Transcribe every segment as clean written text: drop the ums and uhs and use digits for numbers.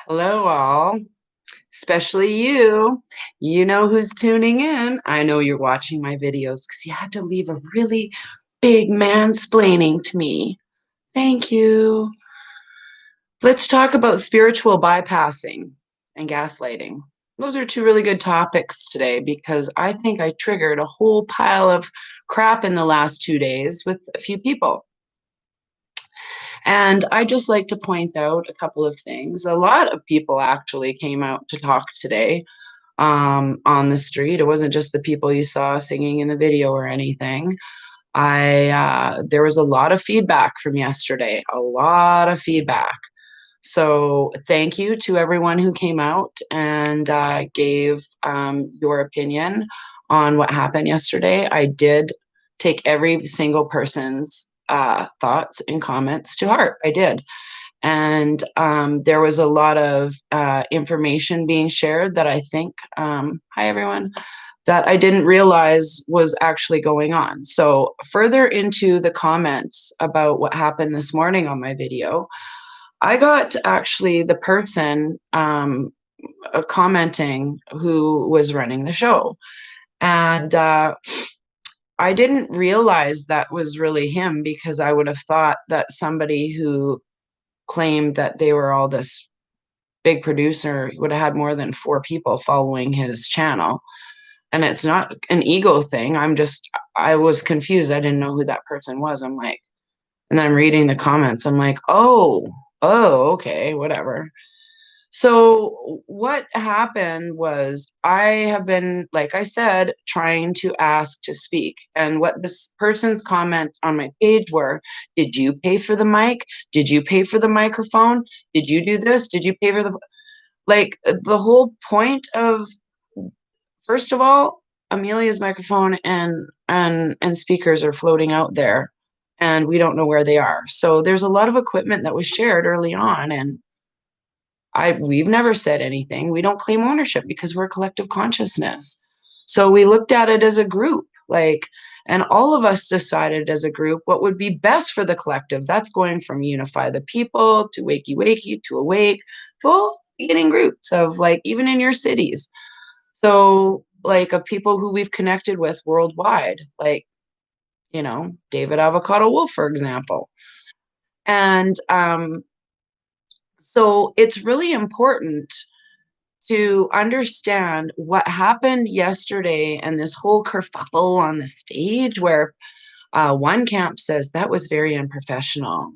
Hello, all, especially you. You know who's tuning in. I know you're watching my videos because you had to leave a really big mansplaining to me. Thank you. Let's talk about spiritual bypassing and gaslighting. Those are two really good topics today because I think I triggered a whole pile of crap in the last 2 days with a few people. And I just like to point out a couple of things. A lot of people actually came out to talk today on the street. It wasn't just the people you saw singing in the video or anything. There was a lot of feedback from yesterday, a lot of feedback. So thank you to everyone who came out and gave your opinion on what happened yesterday. I did take every single person's thoughts and comments to heart. I did. And there was a lot of information being shared that I think, hi everyone, that I didn't realize was actually going on. So further into the comments about what happened this morning on my video, I got actually the person commenting who was running the show. And I didn't realize that was really him because I would have thought that somebody who claimed that they were all this big producer would have had more than 4 people following his channel. And it's not an ego thing. I was confused. I didn't know who that person was. I'm like, and then I'm reading the comments. I'm like, oh, okay, whatever. So what happened was I have been, like I said, trying to ask to speak. And what this person's comments on my page were, did you pay for the mic? Did you pay for the microphone? Did you do this? Did you pay for the whole point of, first of all, Amelia's microphone and speakers are floating out there and we don't know where they are. So there's a lot of equipment that was shared early on, and we've never said anything. We don't claim ownership because we're a collective consciousness. So we looked at it as a group, and all of us decided as a group what would be best for the collective. That's going from unify the people to wakey wakey to awake to all getting groups of, even in your cities. So of people who we've connected with worldwide, David Avocado Wolf, for example. And so it's really important to understand what happened yesterday and this whole kerfuffle on the stage where one camp says that was very unprofessional,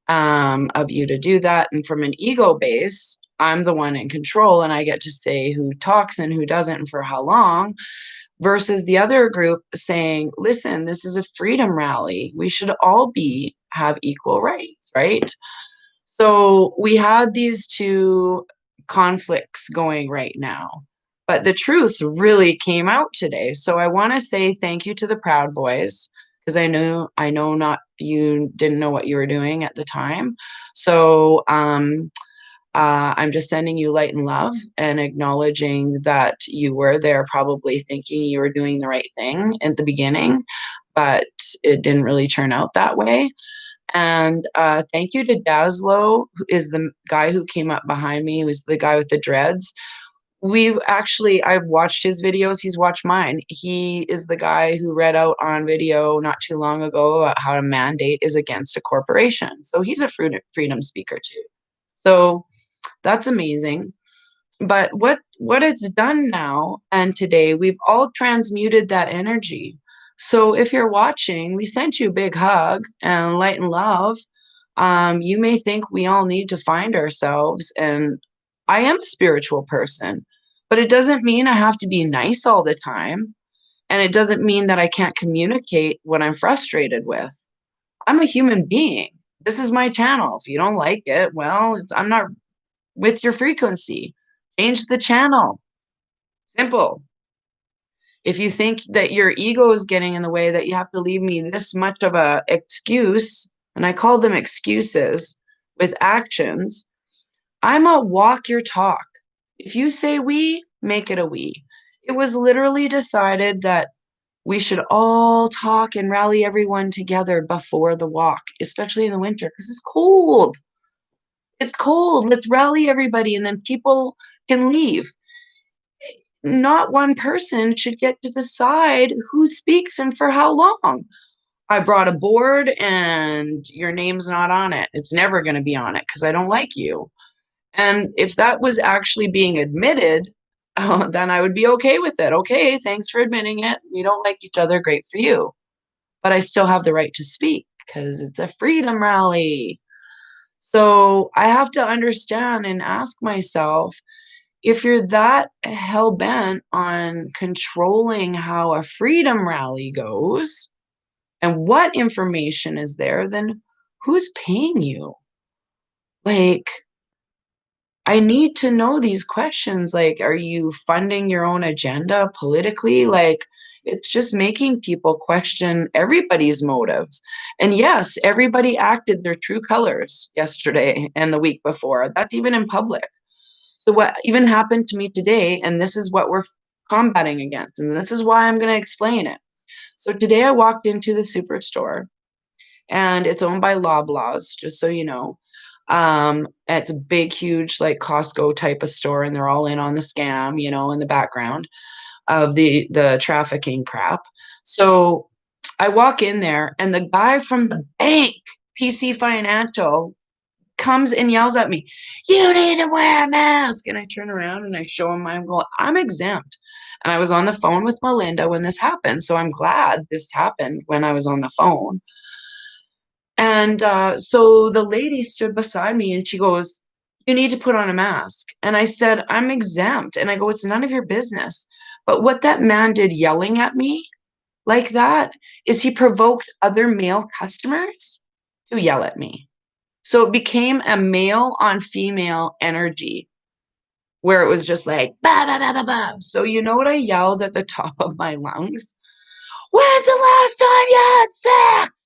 of you to do that. And from an ego base, I'm the one in control and I get to say who talks and who doesn't and for how long, versus the other group saying, listen, this is a freedom rally. We should all have equal rights, right? So we had these two conflicts going right now, but the truth really came out today. So I want to say thank you to the Proud Boys, because I know not you didn't know what you were doing at the time. So I'm just sending you light and love and acknowledging that you were there, probably thinking you were doing the right thing at the beginning, but it didn't really turn out that way. And thank you to Daslow, who is the guy who came up behind me. He was the guy with the dreads. I've watched his videos. He's watched mine. He is the guy who read out on video not too long ago about how a mandate is against a corporation. So he's a freedom speaker too. So that's amazing. But what it's done now and today, we've all transmuted that energy. So if you're watching, we sent you a big hug and light and love. You may think we all need to find ourselves, and I am a spiritual person, but it doesn't mean I have to be nice all the time. And it doesn't mean that I can't communicate what I'm frustrated with. I'm a human being. This is my channel. If you don't like it, well, I'm not with your frequency. Change the channel. Simple. If you think that your ego is getting in the way, that you have to leave me this much of a excuse, and I call them excuses with actions, I'm a walk your talk. If you say we, make it a we. It was literally decided that we should all talk and rally everyone together before the walk, especially in the winter, because it's cold. It's cold. Let's rally everybody and then people can leave. Not one person should get to decide who speaks and for how long. I brought a board and your name's not on it. It's never going to be on it because I don't like you. And if that was actually being admitted, then I would be okay with it. Okay, thanks for admitting it. We don't like each other. Great for you. But I still have the right to speak because it's a freedom rally. So I have to understand and ask myself, if you're that hell bent on controlling how a freedom rally goes and what information is there, then who's paying you? Like, I need to know these questions. Like, are you funding your own agenda politically? Like, it's just making people question everybody's motives. And yes, everybody acted their true colors yesterday and the week before. That's even in public. So, what even happened to me today, and this is what we're combating against, and this is why I'm going to explain it. So, today I walked into the superstore and it's owned by Loblaws, just so you know. It's a big, huge, like Costco type of store, and they're all in on the scam, in the background of the trafficking crap. So I walk in there, and the guy from the bank, PC Financial, comes and yells at me, "You need to wear a mask." And I turn around and I show him I'm going, I'm exempt. And I was on the phone with Melinda when this happened. So I'm glad this happened when I was on the phone. And so the lady stood beside me and she goes, "You need to put on a mask." And I said, "I'm exempt." And I go, "It's none of your business." But what that man did yelling at me like that is he provoked other male customers to yell at me. So it became a male on female energy where it was just like, bah, bah, bah, bah, bah. So you know what I yelled at the top of my lungs? "When's the last time you had sex?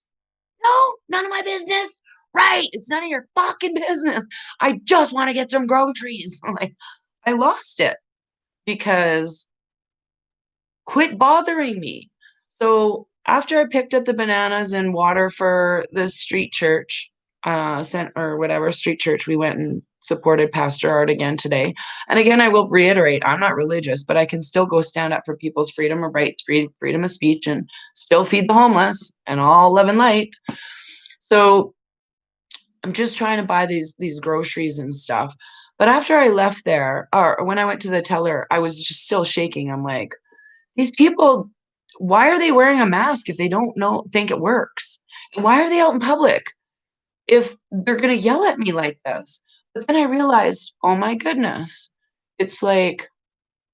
No, none of my business. Right. It's none of your fucking business. I just want to get some groceries." Like, I lost it because quit bothering me. So after I picked up the bananas and water for the street church, sent or whatever street church, we went and supported Pastor Art again today. And again, I will reiterate, I'm not religious, but I can still go stand up for people's freedom of rights, freedom of speech, and still feed the homeless and all love and light. So I'm just trying to buy these groceries and stuff. But after I left there, or when I went to the teller, I was just still shaking. I'm like, these people, why are they wearing a mask if they don't think it works? And why are they out in public if they're gonna yell at me like this? But then I realized, oh my goodness, it's like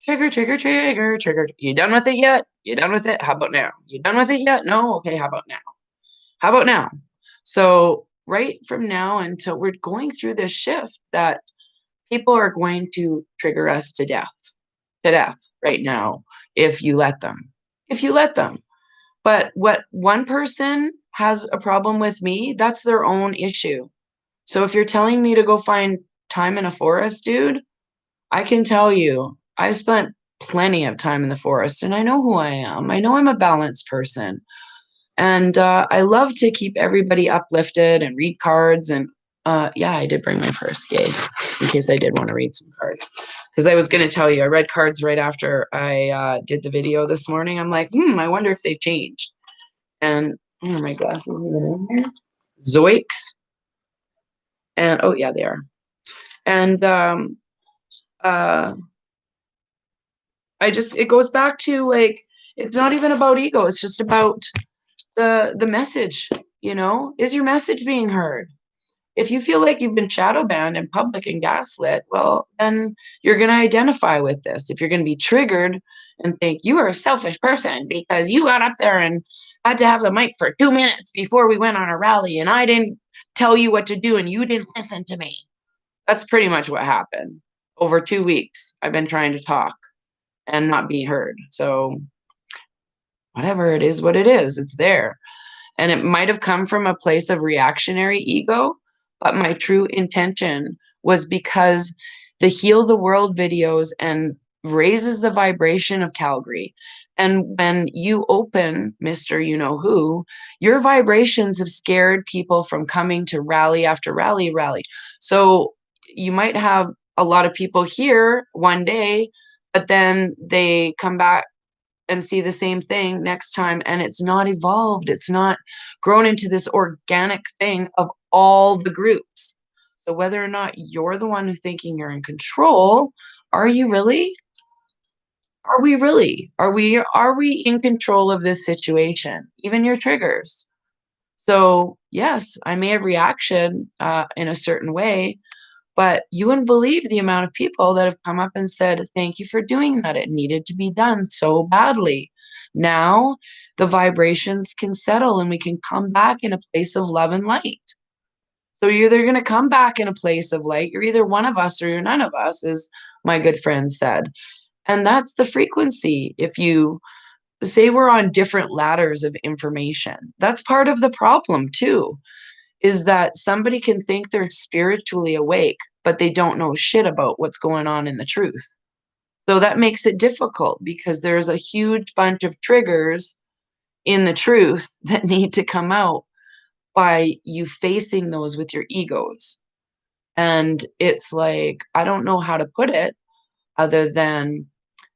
trigger, trigger, trigger, trigger. You done with it yet? You done with it? How about now? You done with it yet? No? Okay, how about now? How about now? So right from now until we're going through this shift that people are going to trigger us to death right now if you let them. If you let them. But what one person has a problem with me, that's their own issue. So if you're telling me to go find time in a forest, dude, I can tell you, I've spent plenty of time in the forest and I know who I am. I know I'm a balanced person. And I love to keep everybody uplifted and read cards. And yeah, I did bring my purse, yay, in case I did want to read some cards. Because I was going to tell you, I read cards right after I did the video this morning. I'm like, I wonder if they've changed. And are my glasses even in here? Zoiks. And oh, yeah, they are. And uh, it goes back to like, it's not even about ego. It's just about the message, is your message being heard? If you feel like you've been shadow banned in public and gaslit, well, then you're going to identify with this. If you're going to be triggered and think you are a selfish person because you got up there and had to have the mic for 2 minutes before we went on a rally and I didn't tell you what to do and you didn't listen to me. That's pretty much what happened. Over 2 weeks, I've been trying to talk and not be heard. So whatever it is, what it is, it's there. And it might have come from a place of reactionary ego, but my true intention was because the Heal the World videos and raises the vibration of Calgary. And when you open Mr. You Know Who, your vibrations have scared people from coming to rally after rally. So you might have a lot of people here one day, but then they come back and see the same thing next time, and it's not evolved. It's not grown into this organic thing of all the groups. So whether or not you're the one who thinking you're in control, are you really? Are we really? Are we in control of this situation? Even your triggers. So yes, I may have reaction in a certain way, but you wouldn't believe the amount of people that have come up and said, "Thank you for doing that. It needed to be done so badly." Now the vibrations can settle and we can come back in a place of love and light. So you're either going to come back in a place of light, you're either one of us or you're none of us, as my good friend said. And that's the frequency. If you say we're on different ladders of information, that's part of the problem too, is that somebody can think they're spiritually awake, but they don't know shit about what's going on in the truth. So that makes it difficult because there's a huge bunch of triggers in the truth that need to come out by you facing those with your egos. And it's like, I don't know how to put it other than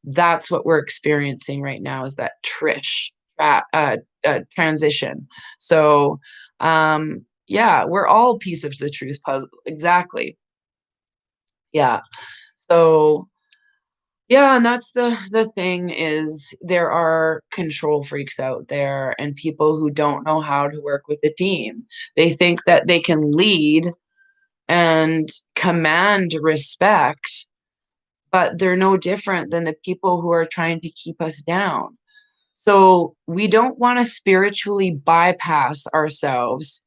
that's what we're experiencing right now is that transition. So, yeah, we're all piece of the truth puzzle. Exactly. Yeah. So, yeah, and that's the thing is there are control freaks out there and people who don't know how to work with a team. They think that they can lead and command respect, but they're no different than the people who are trying to keep us down. So we don't want to spiritually bypass ourselves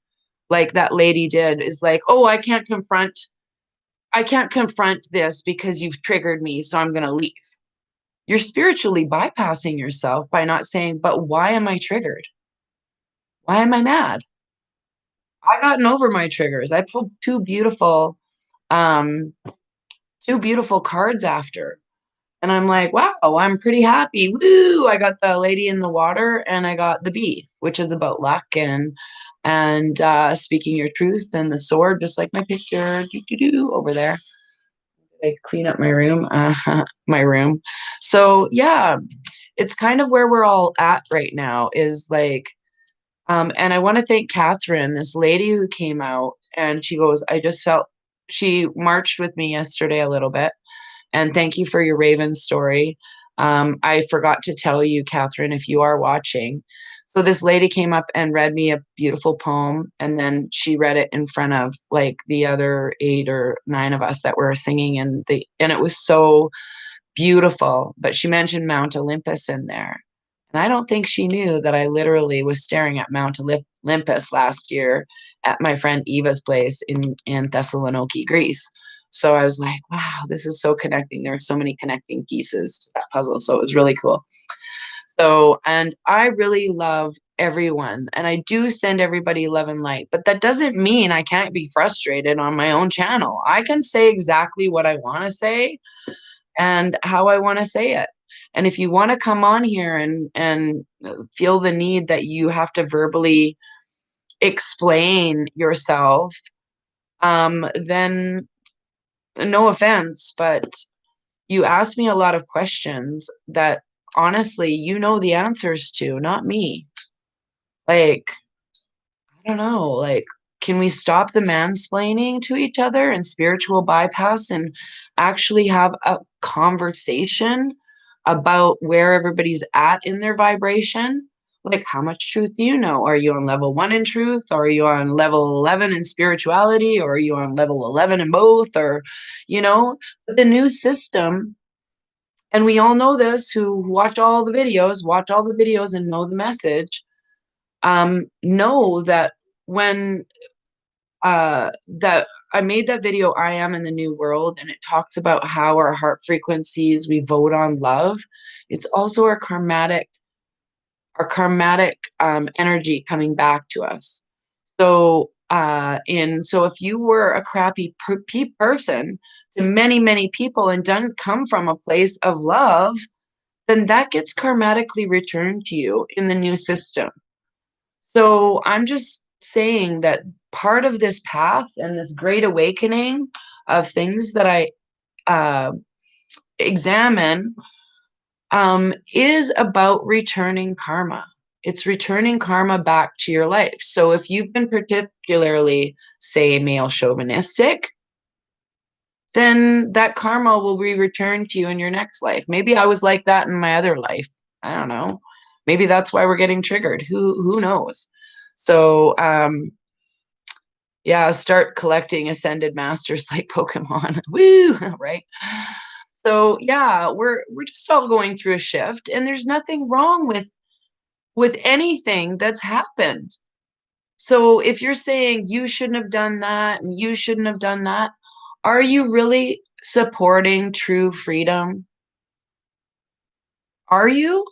like that lady did, is like, "Oh, I can't confront this because you've triggered me, so I'm going to leave." You're spiritually bypassing yourself by not saying, "But why am I triggered? Why am I mad? I've gotten over my triggers." I pulled um, two beautiful cards after. And I'm like, "Wow, I'm pretty happy. Woo! I got the lady in the water and I got the bee, which is about luck and speaking your truth, and the sword, just like my picture over there. I clean up my room, my room. So yeah, it's kind of where we're all at right now is like, and I want to thank Catherine, this lady who came out and she goes, I just felt she marched with me yesterday a little bit. And thank you for your Raven story. I forgot to tell you, Catherine, if you are watching. So this lady came up and read me a beautiful poem, and then she read it in front of like the other 8 or 9 of us that were singing, and it was so beautiful. But she mentioned Mount Olympus in there. And I don't think she knew that I literally was staring at Mount Olympus last year at my friend Eva's place in Thessaloniki, Greece. So I was like, wow, this is so connecting. There are so many connecting pieces to that puzzle. So it was really cool. So, and I really love everyone. And I do send everybody love and light. But that doesn't mean I can't be frustrated on my own channel. I can say exactly what I want to say and how I want to say it. And if you want to come on here and feel the need that you have to verbally explain yourself, then no offense, but you asked me a lot of questions that honestly you know the answers to, not me. Like, I don't know, like, can we stop the mansplaining to each other and spiritual bypass and actually have a conversation about where everybody's at in their vibration? Like, how much truth do you know? Are you on level 1 in truth? Are you on level 11 in spirituality? Or are you on level 11 in both? Or, but the new system, and we all know this who watch all the videos and know the message, know that when that I made that video, I Am in the New World, and it talks about how our heart frequencies, we vote on love. It's also our karmatic energy coming back to us. So if you were a crappy person to many, many people and doesn't come from a place of love, then that gets karmatically returned to you in the new system. So I'm just saying that part of this path and this great awakening of things that I uh, examine is about returning karma. It's returning karma back to your life. So if you've been particularly, say, male chauvinistic, then that karma will be returned to you in your next life. Maybe I was like that in my other life. I don't know. Maybe that's why we're getting triggered. Who knows? So yeah, start collecting ascended masters like Pokemon. Woo, right? So yeah, we're just all going through a shift, and there's nothing wrong with anything that's happened. So if you're saying you shouldn't have done that and you shouldn't have done that, are you really supporting true freedom? Are you?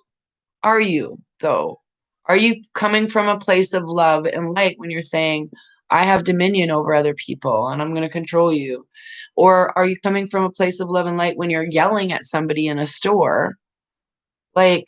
Are you, though? Are you coming from a place of love and light when you're saying, I have dominion over other people and I'm going to control you? Or are you coming from a place of love and light when you're yelling at somebody in a store? Like,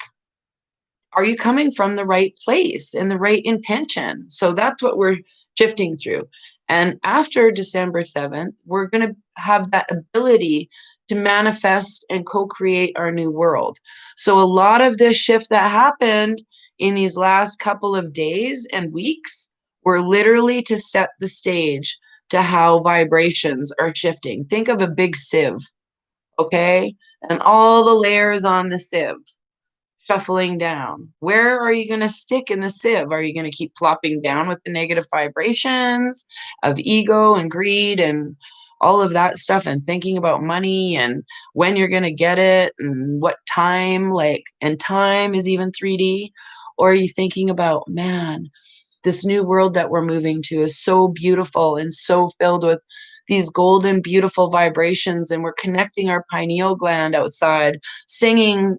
are you coming from the right place and the right intention? So that's what we're shifting through. And after December 7th, we're going to have that ability to manifest and co-create our new world. So a lot of this shift that happened in these last couple of days and weeks were literally to set the stage to how vibrations are shifting. Think of a big sieve, okay? And all the layers on the sieve shuffling down. Where are you going to stick in the sieve? Are you going to keep plopping down with the negative vibrations of ego and greed and all of that stuff, and thinking about money and when you're going to get it and what time, like, and time is even 3D? Or are you thinking about, man, this new world that we're moving to is so beautiful and so filled with these golden, beautiful vibrations, and we're connecting our pineal gland outside, singing,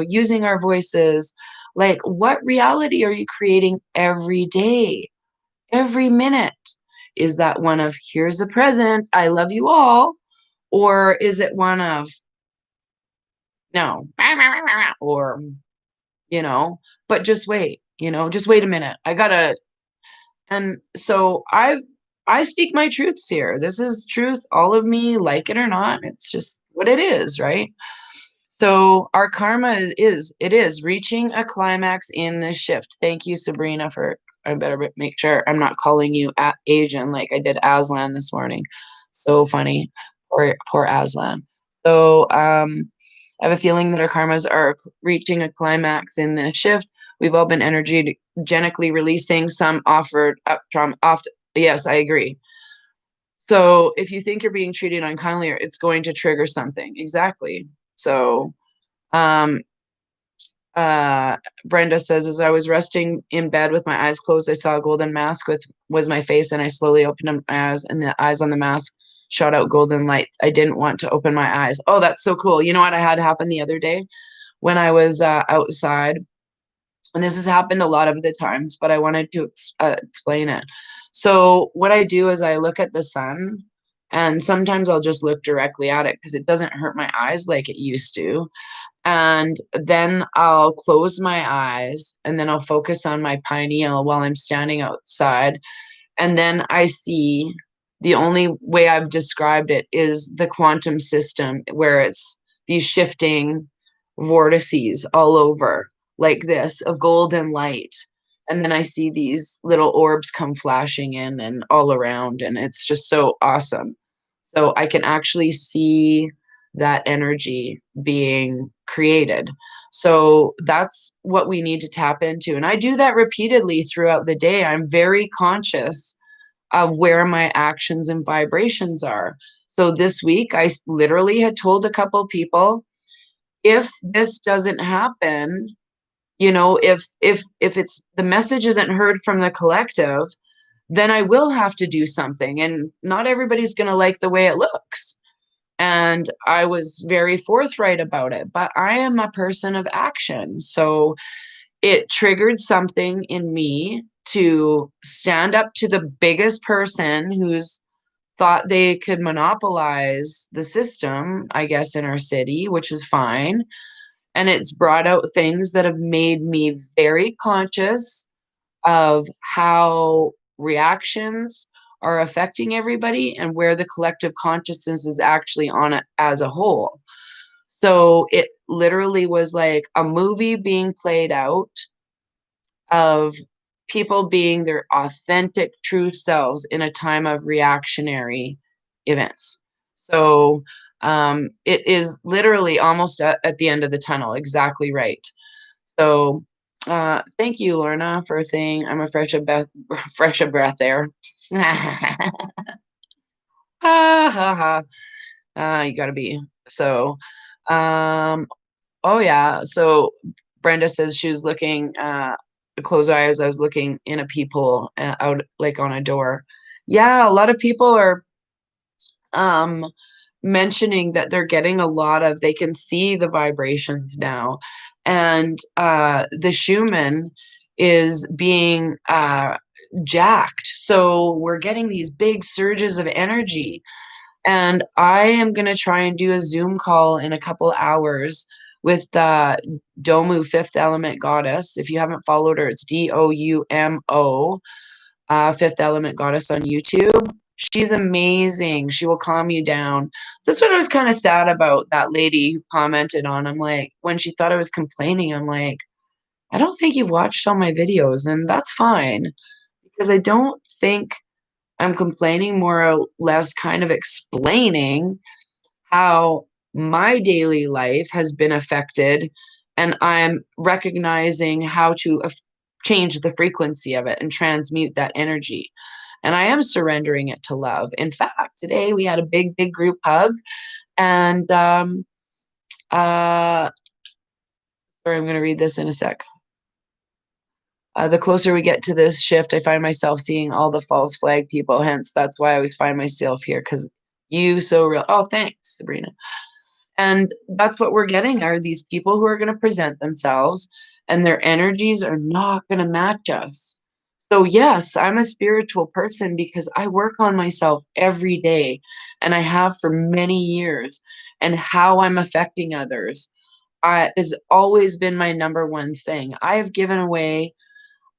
using our voices. Like, what reality are you creating every day, every minute? Is that one of, here's a present, I love you all? Or is it one of, no, or, but just wait, just wait a minute. And so I speak my truths here. This is truth, all of me, like it or not. It's just what it is, right? So our karma is reaching a climax in this shift. Thank you, Sabrina, for I better make sure I'm not calling you Asian like I did Aslan this morning. So funny. Poor Aslan. So I have a feeling that our karmas are reaching a climax in this shift. We've all been energetically releasing some offered up trauma. Yes, I agree. So if you think you're being treated unkindly, it's going to trigger something. Exactly. So um, Brenda says, as I was resting in bed with my eyes closed, I saw a golden mask was my face, and I slowly opened up my eyes, and the eyes on the mask shot out golden light. I didn't want to open my eyes. Oh, that's so cool. You know what I had happen the other day when I was outside? And this has happened a lot of the times, but I wanted to explain it. So what I do is I look at the sun, and sometimes I'll just look directly at it because it doesn't hurt my eyes like it used to. And then I'll close my eyes, and then I'll focus on my pineal while I'm standing outside. And then I see, the only way I've described it is the quantum system, where it's these shifting vortices all over, like this, of golden light. And then I see these little orbs come flashing in and all around, and it's just so awesome. So I can actually see that energy being created. So that's what we need to tap into. And I do that repeatedly throughout the day. I'm very conscious of where my actions and vibrations are. So this week, I literally had told a couple people, if this doesn't happen, if it's the message isn't heard from the collective, then I will have to do something. And not everybody's going to like the way it looks. And I was very forthright about it, but I am a person of action. So it triggered something in me to stand up to the biggest person who's thought they could monopolize the system, I guess, in our city, which is fine. And it's brought out things that have made me very conscious of how reactions are affecting everybody and where the collective consciousness is actually on it as a whole. So it literally was like a movie being played out of people being their authentic, true selves in a time of reactionary events. So it is literally almost at the end of the tunnel. Exactly right. So thank you, Lorna, for saying I'm a fresh of breath there. Ha ha ha. You gotta be. So, um, oh yeah. So Brenda says she was looking, close eyes. I was looking in a peephole out like on a door. Yeah, a lot of people are um mentioning that they're getting a lot of, they can see the vibrations now. And the Schumann is being jacked. So we're getting these big surges of energy. And I am going to try and do a Zoom call in a couple hours with Domu, Fifth Element Goddess. If you haven't followed her, it's Doumo, Fifth Element Goddess on YouTube. She's amazing. She will calm you down. That's what I was kind of sad about, that lady who commented on. I'm like, when she thought I was complaining, I'm like, I don't think you've watched all my videos, and that's fine because I don't think I'm complaining, more or less kind of explaining how my daily life has been affected, and I'm recognizing how to change the frequency of it and transmute that energy. And I am surrendering it to love. In fact, today we had a big group hug, and sorry, I'm going to read this in a sec. The closer we get to this shift, I find myself seeing all the false flag people. Hence, that's why I always find myself here, because you so real. Oh, thanks, Sabrina. And that's what we're getting, are these people who are going to present themselves and their energies are not going to match us. So yes, I'm a spiritual person because I work on myself every day, and I have for many years. And how I'm affecting others has always been my number one thing. I have given away,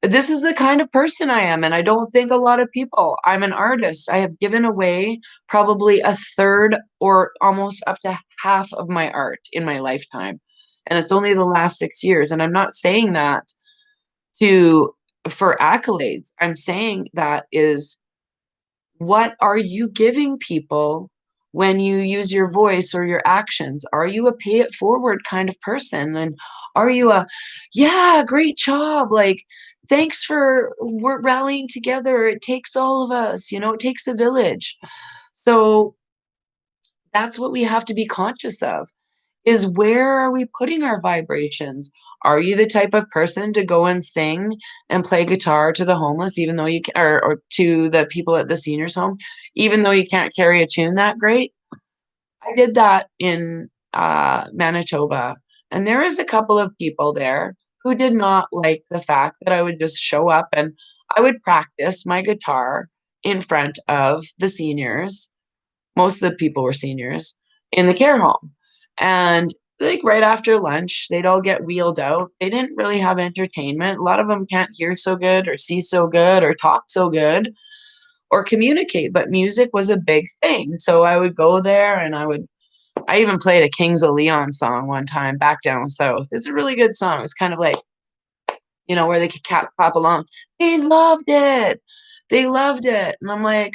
this is the kind of person I am, and I don't think a lot of people. I'm an artist. I have given away probably a third or almost up to half of my art in my lifetime. And it's only the last 6 years. And I'm not saying that to for accolades. I'm saying that is, what are you giving people when you use your voice or your actions? Are you a pay it forward kind of person? And are you a, yeah, great job. Like, thanks for, we're rallying together. It takes all of us, it takes a village. So that's what we have to be conscious of, is where are we putting our vibrations? Are you the type of person to go and sing and play guitar to the homeless, even though you can, or to the people at the seniors home, even though you can't carry a tune that great? I did that in Manitoba, and there was a couple of people there who did not like the fact that I would just show up and I would practice my guitar in front of the seniors. Most of the people were seniors in the care home. And like right after lunch, they'd all get wheeled out. They didn't really have entertainment. A lot of them can't hear so good or see so good or talk so good or communicate, but music was a big thing. So I would go there and I even played a Kings of Leon song one time, Back Down South. It's a really good song. It's kind of like, where they could clap along. They loved it. They loved it. And I'm like,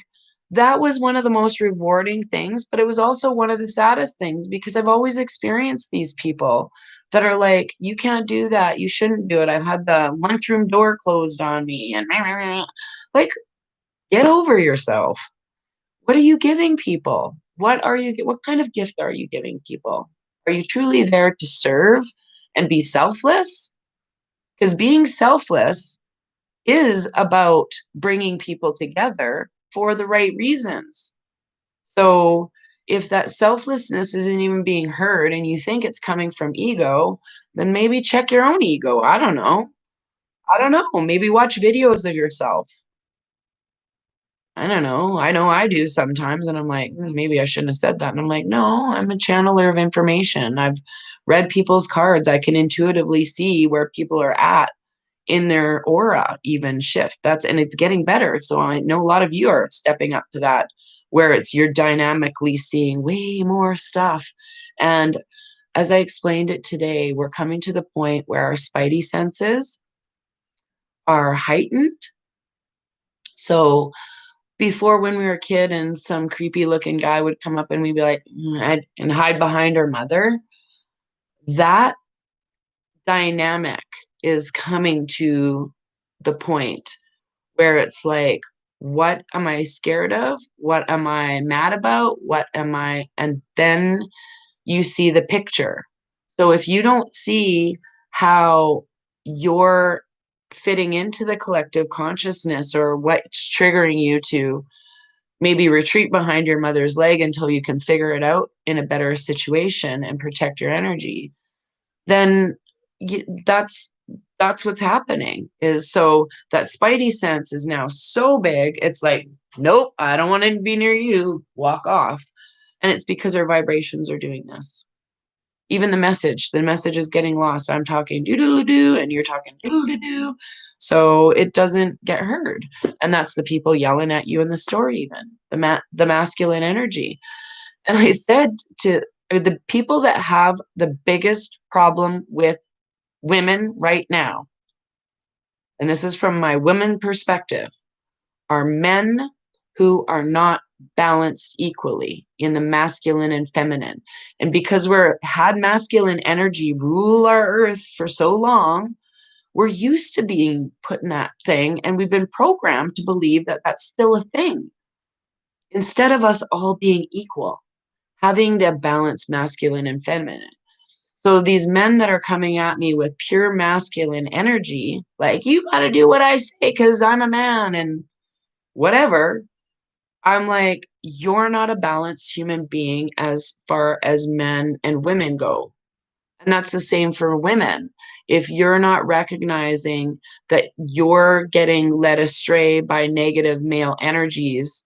that was one of the most rewarding things, but it was also one of the saddest things, because I've always experienced these people that are like, you can't do that. You shouldn't do it. I've had the lunchroom door closed on me, and like, get over yourself. What are you giving people? What kind of gift are you giving people? Are you truly there to serve and be selfless? Because being selfless is about bringing people together for the right reasons. So if that selflessness isn't even being heard and you think it's coming from ego, then maybe check your own ego. I don't know. I don't know. Maybe watch videos of yourself. I don't know. I know I do sometimes, and I'm like, maybe I shouldn't have said that. And I'm like, no, I'm a channeler of information. I've read people's cards. I can intuitively see where people are at in their aura even shift. And it's getting better. So I know a lot of you are stepping up to that, where it's you're dynamically seeing way more stuff. And as I explained it today, we're coming to the point where our spidey senses are heightened. So before, when we were a kid and some creepy looking guy would come up and we'd be like, and hide behind our mother, that dynamic is coming to the point where it's like, what am I scared of? What am I mad about? What am I? And then you see the picture. So if you don't see how you're fitting into the collective consciousness, or what's triggering you to maybe retreat behind your mother's leg until you can figure it out in a better situation and protect your energy, then that's what's happening. Is so that spidey sense is now so big, it's like, nope, I don't want to be near you, walk off. And it's because our vibrations are doing this. Even the message is getting lost. I'm talking doo doo doo and you're talking doo doo doo, so it doesn't get heard. And that's the people yelling at you in the store, even the masculine energy. And I said to the people that have the biggest problem with women right now, and this is from my women perspective, are men who are not balanced equally in the masculine and feminine. And because we're had masculine energy rule our earth for so long, we're used to being put in that thing, and we've been programmed to believe that that's still a thing. Instead of us all being equal, having the balanced masculine and feminine. So these men that are coming at me with pure masculine energy, like, you got to do what I say because I'm a man and whatever, I'm like, you're not a balanced human being as far as men and women go. And that's the same for women. If you're not recognizing that you're getting led astray by negative male energies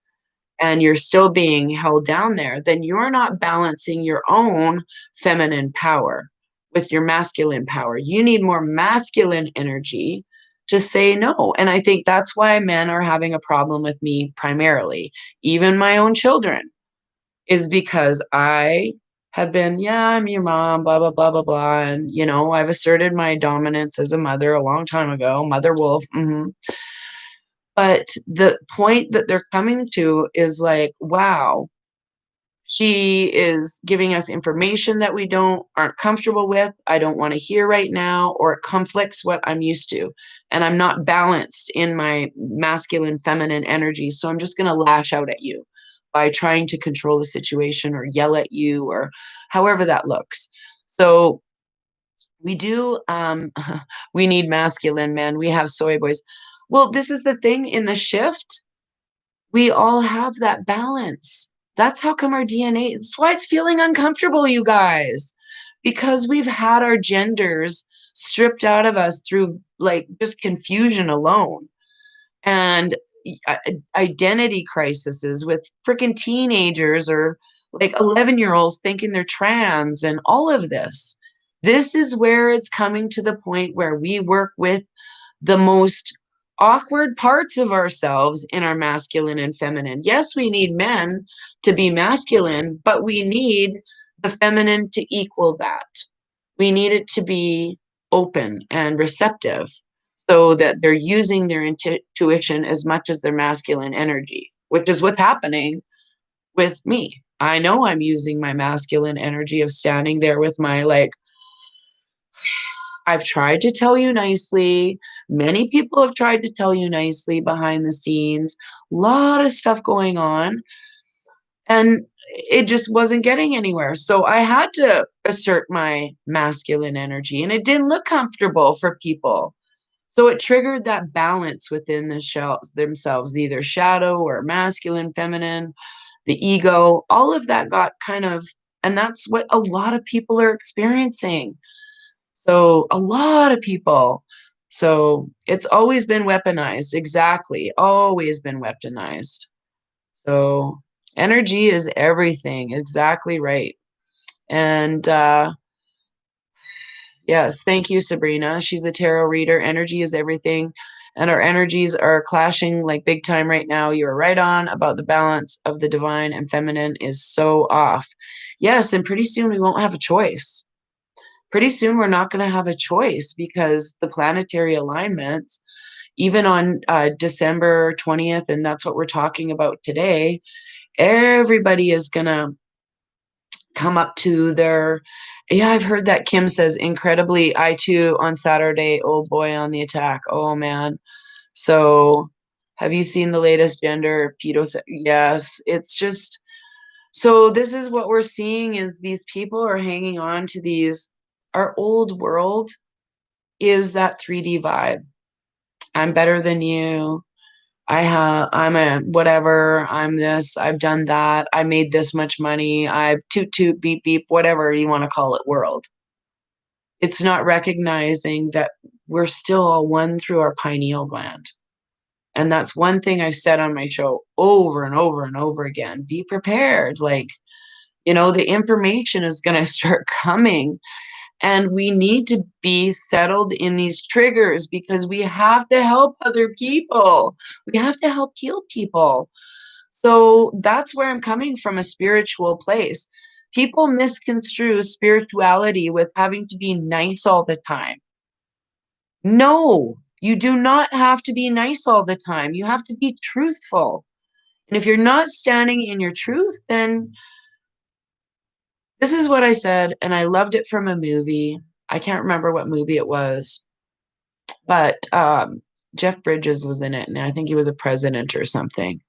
and you're still being held down there, then you're not balancing your own feminine power with your masculine power. You need more masculine energy to say no. And I think that's why men are having a problem with me primarily, even my own children, is because I have been, yeah, I'm your mom, blah, blah, blah, blah, blah. And, I've asserted my dominance as a mother a long time ago, mother wolf. But the point that they're coming to is like, wow, she is giving us information that we aren't comfortable with. I don't want to hear right now, or it conflicts what I'm used to. And I'm not balanced in my masculine, feminine energy. So I'm just going to lash out at you by trying to control the situation or yell at you or however that looks. So we do, we need masculine men. We have soy boys. Well, this is the thing in the shift. We all have that balance. That's how come our DNA, it's why it's feeling uncomfortable, you guys, because we've had our genders stripped out of us through like just confusion alone. And identity crises with freaking teenagers or like 11-year-olds thinking they're trans and all of this. This is where it's coming to the point where we work with the most awkward parts of ourselves in our masculine and feminine. Yes, we need men to be masculine, but we need the feminine to equal that. We need it to be open and receptive so that they're using their intuition as much as their masculine energy, which is what's happening with me. I know I'm using my masculine energy of standing there with my, like, I've tried to tell you nicely. Many people have tried to tell you nicely behind the scenes. A lot of stuff going on. And it just wasn't getting anywhere. So I had to assert my masculine energy, and it didn't look comfortable for people. So it triggered that balance within the shells themselves, either shadow or masculine, feminine, the ego, all of that got kind of, and that's what a lot of people are experiencing. So a lot of people. So it's always been weaponized. Exactly. Always been weaponized. So energy is everything. Exactly right. And Yes, thank you, Sabrina. She's a tarot reader. Energy is everything. And our energies are clashing like big time right now. You're right on about the balance of the divine and feminine is so off. Yes, and pretty soon we won't have a choice. Pretty soon we're not going to have a choice because the planetary alignments, even on December 20th, and that's what we're talking about today, everybody is going to come up to their, yeah, I've heard that Kim says incredibly, I too on Saturday, oh boy, on the attack. Oh man. So have you seen the latest gender pedo? Yes, it's just, so this is what we're seeing is these people are hanging on to these, our old world is that 3D vibe. I'm better than you. I'm a whatever, I'm this, I've done that, I made this much money, I've toot toot beep beep, whatever you want to call it, world. It's not recognizing that we're still all one through our pineal gland. And that's one thing I've said on my show over and over and over again. Be prepared. Like, the information is going to start coming. And we need to be settled in these triggers because we have to help other people. We have to help heal people. So that's where I'm coming from, a spiritual place. People misconstrue spirituality with having to be nice all the time. No, you do not have to be nice all the time. You have to be truthful. And if you're not standing in your truth, then this is what I said, and I loved it from a movie. I can't remember what movie it was, but Jeff Bridges was in it, and I think he was a president or something.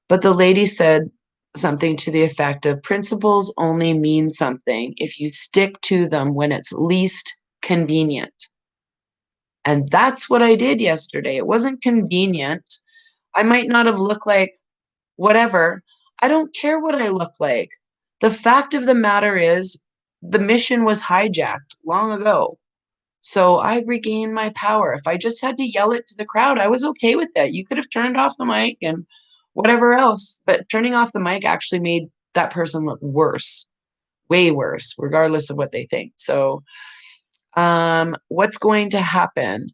But the lady said something to the effect of principles only mean something if you stick to them when it's least convenient. And that's what I did yesterday. It wasn't convenient. I might not have looked like whatever. I don't care what I look like. The fact of the matter is, the mission was hijacked long ago. So I regained my power. If I just had to yell it to the crowd, I was okay with that. You could have turned off the mic and whatever else, but turning off the mic actually made that person look worse, way worse, regardless of what they think. So, what's going to happen?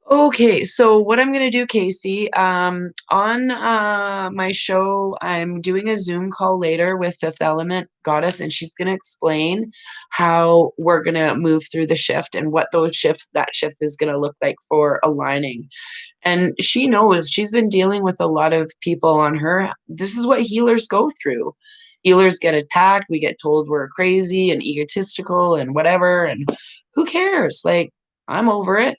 Okay, so what I'm going to do, Casey, on my show, I'm doing a Zoom call later with Fifth Element Goddess, and she's going to explain how we're going to move through the shift and what that shift is going to look like for aligning. And she knows she's been dealing with a lot of people on her. This is what healers go through. Healers get attacked. We get told we're crazy and egotistical and whatever. And who cares? Like, I'm over it.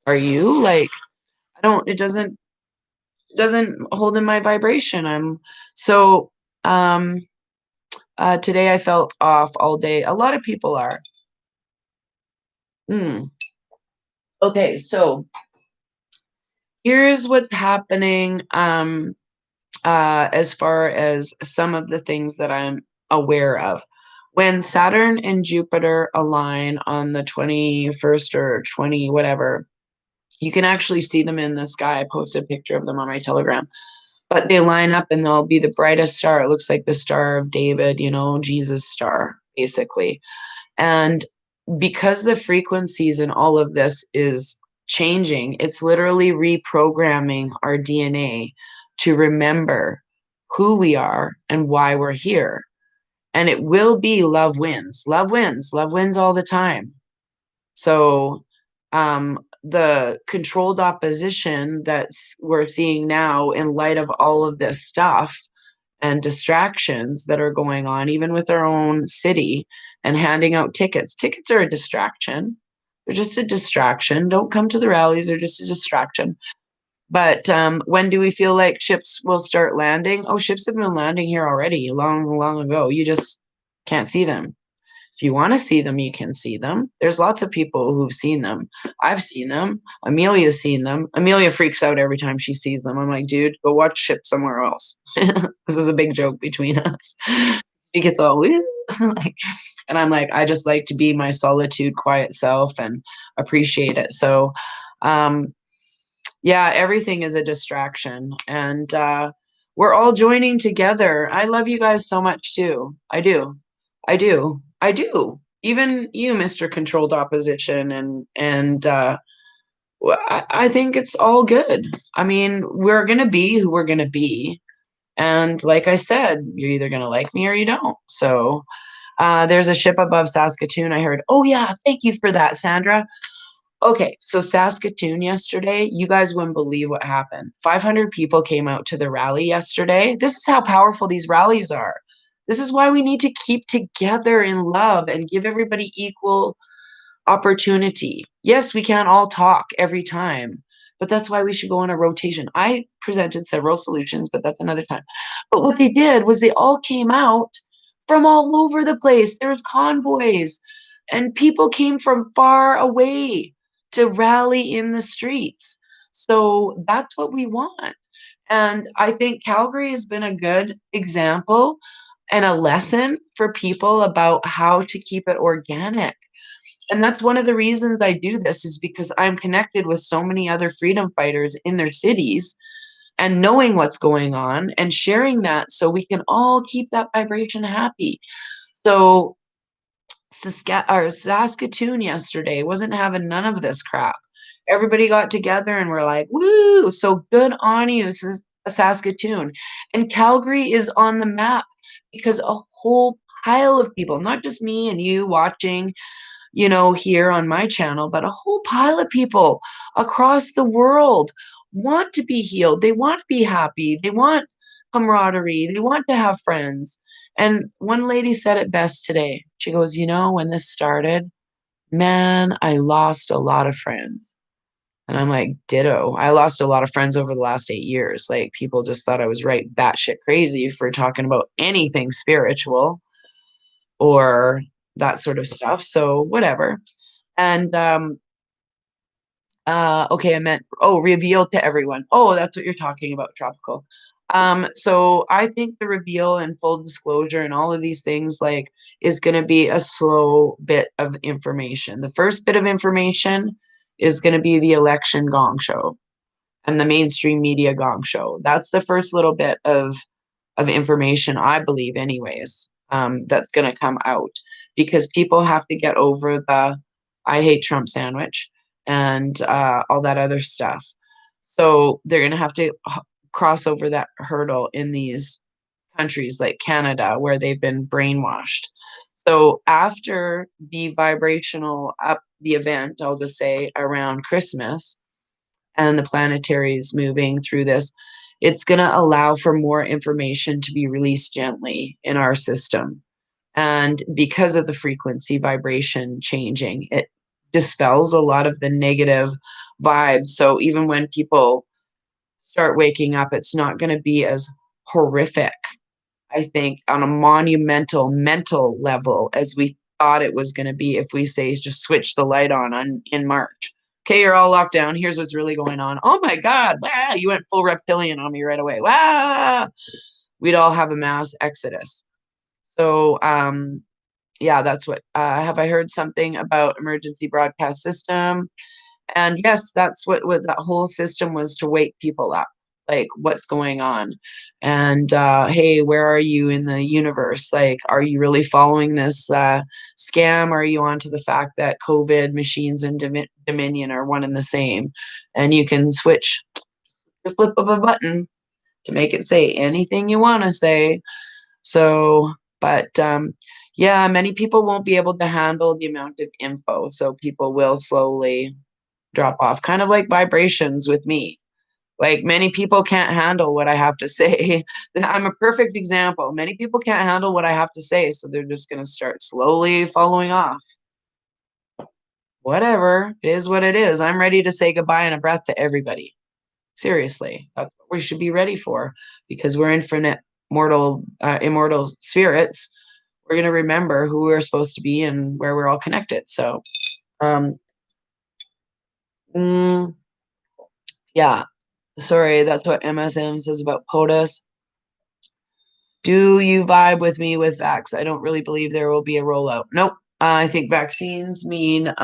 Are you? Like, I don't, it doesn't hold in my vibration. So, um, today I felt off all day. A lot of people are. Mm. Okay, so here's what's happening. As far as some of the things that I'm aware of. When Saturn and Jupiter align on the 21st or 20, whatever, you can actually see them in the sky. I posted a picture of them on my Telegram. But they line up and they'll be the brightest star. It looks like the Star of David, Jesus' star, basically. And because the frequencies in all of this is changing, it's literally reprogramming our DNA to remember who we are and why we're here. And it will be love wins. Love wins. Love wins all the time. So the controlled opposition that we're seeing now in light of all of this stuff and distractions that are going on, even with our own city and handing out tickets. Tickets are a distraction. They're just a distraction. Don't come to the rallies. They're just a distraction. But when do we feel like ships will start landing? Oh, ships have been landing here already long, long ago. You just can't see them. If you want to see them, you can see them. There's lots of people who've seen them. I've seen them. Amelia's seen them. Amelia freaks out every time she sees them. I'm like, dude, go watch ship somewhere else. This is a big joke between us. She gets all like, and I'm like, I just like to be my solitude, quiet self and appreciate it. So, yeah, everything is a distraction, and we're all joining together. I love you guys so much too. I do. I do. I do. even you, Mr. Controlled Opposition, I think it's all good. I mean, we're gonna be who we're gonna be, and like I said, you're either gonna like me or you don't. So there's a ship above Saskatoon. I heard. Oh yeah, thank you for that, Sandra. Okay, so Saskatoon yesterday, you guys wouldn't believe what happened. 500 people came out to the rally yesterday. This is how powerful these rallies are. This is why we need to keep together in love and give everybody equal opportunity. Yes, we can't all talk every time, but that's why we should go on a rotation. I presented several solutions, but that's another time. But what they did was they all came out from all over the place. There was convoys, and people came from far away to rally in the streets. So that's what we want. And I think Calgary has been a good example and a lesson for people about how to keep it organic. And that's one of the reasons I do this, is because I'm connected with so many other freedom fighters in their cities and knowing what's going on and sharing that so we can all keep that vibration happy. So Saskatoon yesterday wasn't having none of this crap. Everybody got together and we're like, woo! So good on you, Saskatoon. And Calgary is on the map because a whole pile of people, not just me and you watching, here on my channel, but a whole pile of people across the world want to be healed. They want to be happy. They want camaraderie. They want to have friends. And one lady said it best today. She goes, when this started, man, I lost a lot of friends. And I'm like, ditto. I lost a lot of friends over the last 8 years. Like, people just thought I was right batshit crazy for talking about anything spiritual or that sort of stuff. So whatever. And okay, I meant, reveal to everyone. Oh, that's what you're talking about, tropical. So I think the reveal and full disclosure and all of these things like is going to be a slow bit of information. The first bit of information is going to be the election gong show and the mainstream media gong show. That's the first little bit of information, I believe, anyways, that's going to come out because people have to get over the I hate Trump sandwich and all that other stuff. So they're going to have to cross over that hurdle in these countries like Canada where they've been brainwashed. So after the vibrational up the event, I'll just say around Christmas, and the planetaries moving through this, it's going to allow for more information to be released gently in our system. And because of the frequency vibration changing, it dispels a lot of the negative vibes. So even when people start waking up, it's not going to be as horrific, I think, on a monumental mental level as we thought it was going to be if we say just switch the light on in March. Okay, you're all locked down. Here's what's really going on. Oh my God. Wow, you went full reptilian on me right away. Wow. We'd all have a mass exodus. So, yeah, that's what, have I heard something about emergency broadcast system? And yes, that's what that whole system was, to wake people up, like what's going on. And hey, where are you in the universe? Like, are you really following this scam? Or are you onto the fact that COVID machines and Dominion are one and the same? And you can switch the flip of a button to make it say anything you want to say. So, but yeah, many people won't be able to handle the amount of info. So people will slowly drop off, kind of like vibrations with me. Like, many people can't handle what I have to say. I'm a perfect example. Many people can't handle what I have to say, so they're just going to start slowly following off. Whatever, it is what it is. I'm ready to say goodbye in a breath to everybody. Seriously, that's what we should be ready for, because we're infinite, immortal spirits. We're going to remember who we're supposed to be and where we're all connected. So, um, mm, yeah, sorry, that's what MSM says about POTUS. Do you vibe with me with vax? I don't really believe there will be a rollout. Nope. I think vaccines mean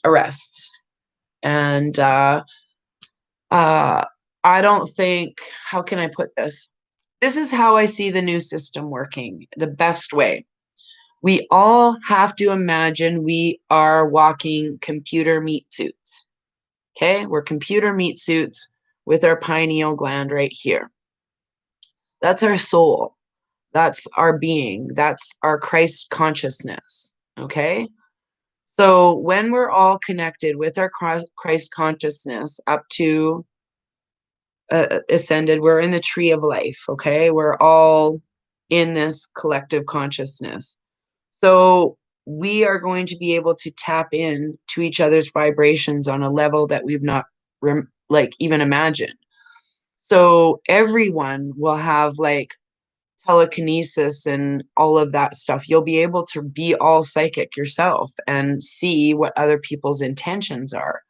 arrests. And I don't think, how can I put this? This is how I see the new system working the best way. We all have to imagine we are walking computer meat suits. Okay, we're computer meat suits with our pineal gland right here. That's our soul. That's our being. That's our Christ consciousness. Okay. So when we're all connected with our Christ consciousness up to ascended, we're in the tree of life. Okay. We're all in this collective consciousness. So we are going to be able to tap in to each other's vibrations on a level that we've not like even imagined. So everyone will have like telekinesis and all of that stuff. You'll be able to be all psychic yourself and see what other people's intentions are.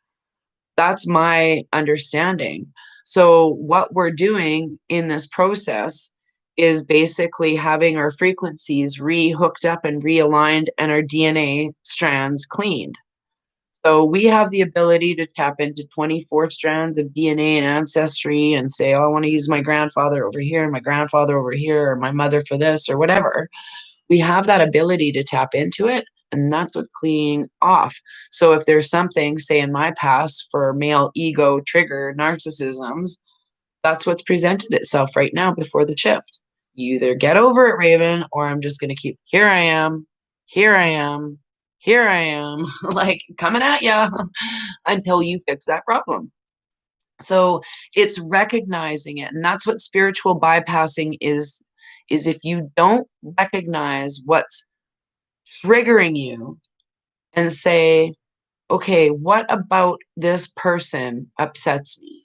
That's my understanding. So what we're doing in this process is basically having our frequencies re-hooked up and realigned and our DNA strands cleaned. So we have the ability to tap into 24 strands of DNA and ancestry and say, oh, I want to use my grandfather over here and my grandfather over here or my mother for this or whatever. We have that ability to tap into it. And that's what cleaning off. So if there's something, say in my past for male ego trigger narcissisms, that's what's presented itself right now before the shift. You either get over it, Raven, or I'm just going to keep, here I am, here I am, here I am, like coming at you until you fix that problem. So it's recognizing it. And that's what spiritual bypassing is if you don't recognize what's triggering you and say, okay, what about this person upsets me?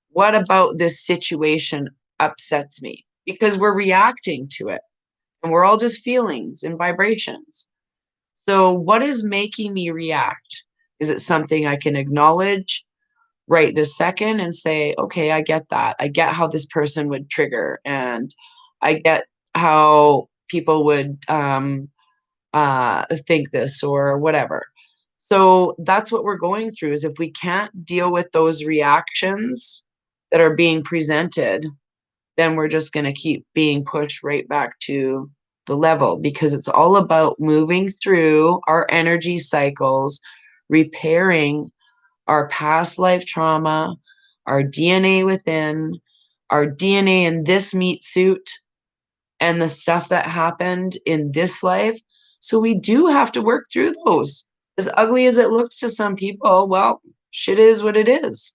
What about this situation upsets me? Because we're reacting to it and we're all just feelings and vibrations. So, what is making me react? Is it something I can acknowledge right this second and say, okay, I get that. I get how this person would trigger, and I get how people would think this or whatever. So that's what we're going through is if we can't deal with those reactions that are being presented, then we're just going to keep being pushed right back to the level because it's all about moving through our energy cycles, repairing our past life trauma, our DNA within, our DNA in this meat suit, and the stuff that happened in this life. So we do have to work through those. As ugly as it looks to some people, well, shit is what it is.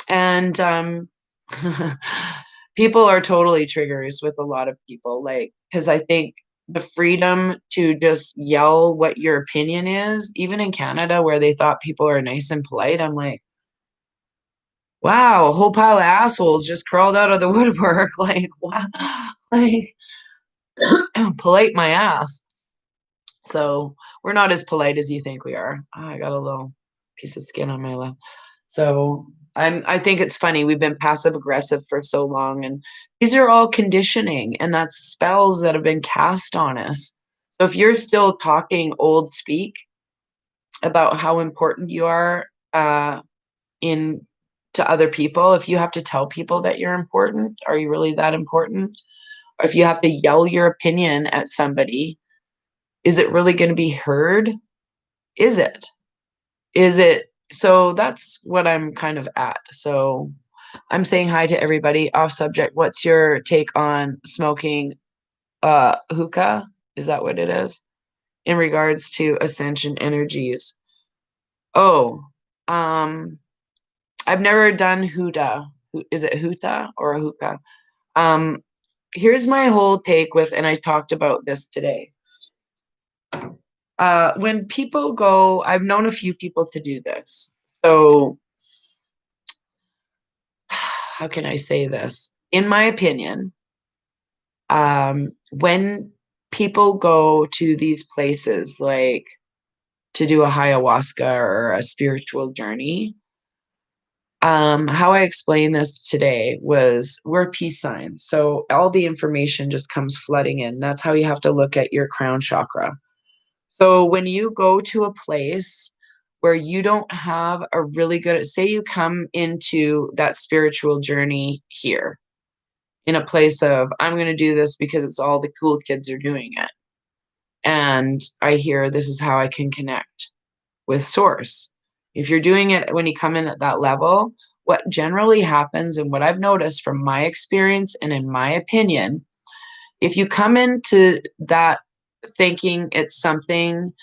And people are totally triggers with a lot of people, like, because I think the freedom to just yell what your opinion is, even in Canada where they thought people are nice and polite, I'm like, wow, a whole pile of assholes just crawled out of the woodwork. Like, wow, like polite my ass. So we're not as polite as you think we are. Oh, I got a little piece of skin on my lip. So I think it's funny. We've been passive aggressive for so long, and these are all conditioning, and that's spells that have been cast on us. So if you're still talking old speak about how important you are in to other people, if you have to tell people that you're important, are you really that important? Or if you have to yell your opinion at somebody, is it really going to be heard? Is it? Is it? So that's what I'm kind of at. So I'm saying hi to everybody off subject. What's your take on smoking hookah? Is that what it is? In regards to ascension energies. Oh, I've never done huda. Is it huta or a hookah? Um, Here's my whole take with, and I talked about this today. When people go, I've known a few people to do this. So, how can I say this? In my opinion, when people go to these places, like to do a ayahuasca or a spiritual journey, how I explained this today was we're peace signs. So all the information just comes flooding in. That's how you have to look at your crown chakra. So when you go to a place where you don't have a really good, say you come into that spiritual journey here in a place of, I'm going to do this because it's all the cool kids are doing it. And I hear this is how I can connect with source. If you're doing it when you come in at that level, what generally happens, and what I've noticed from my experience and in my opinion, if you come into that thinking it's something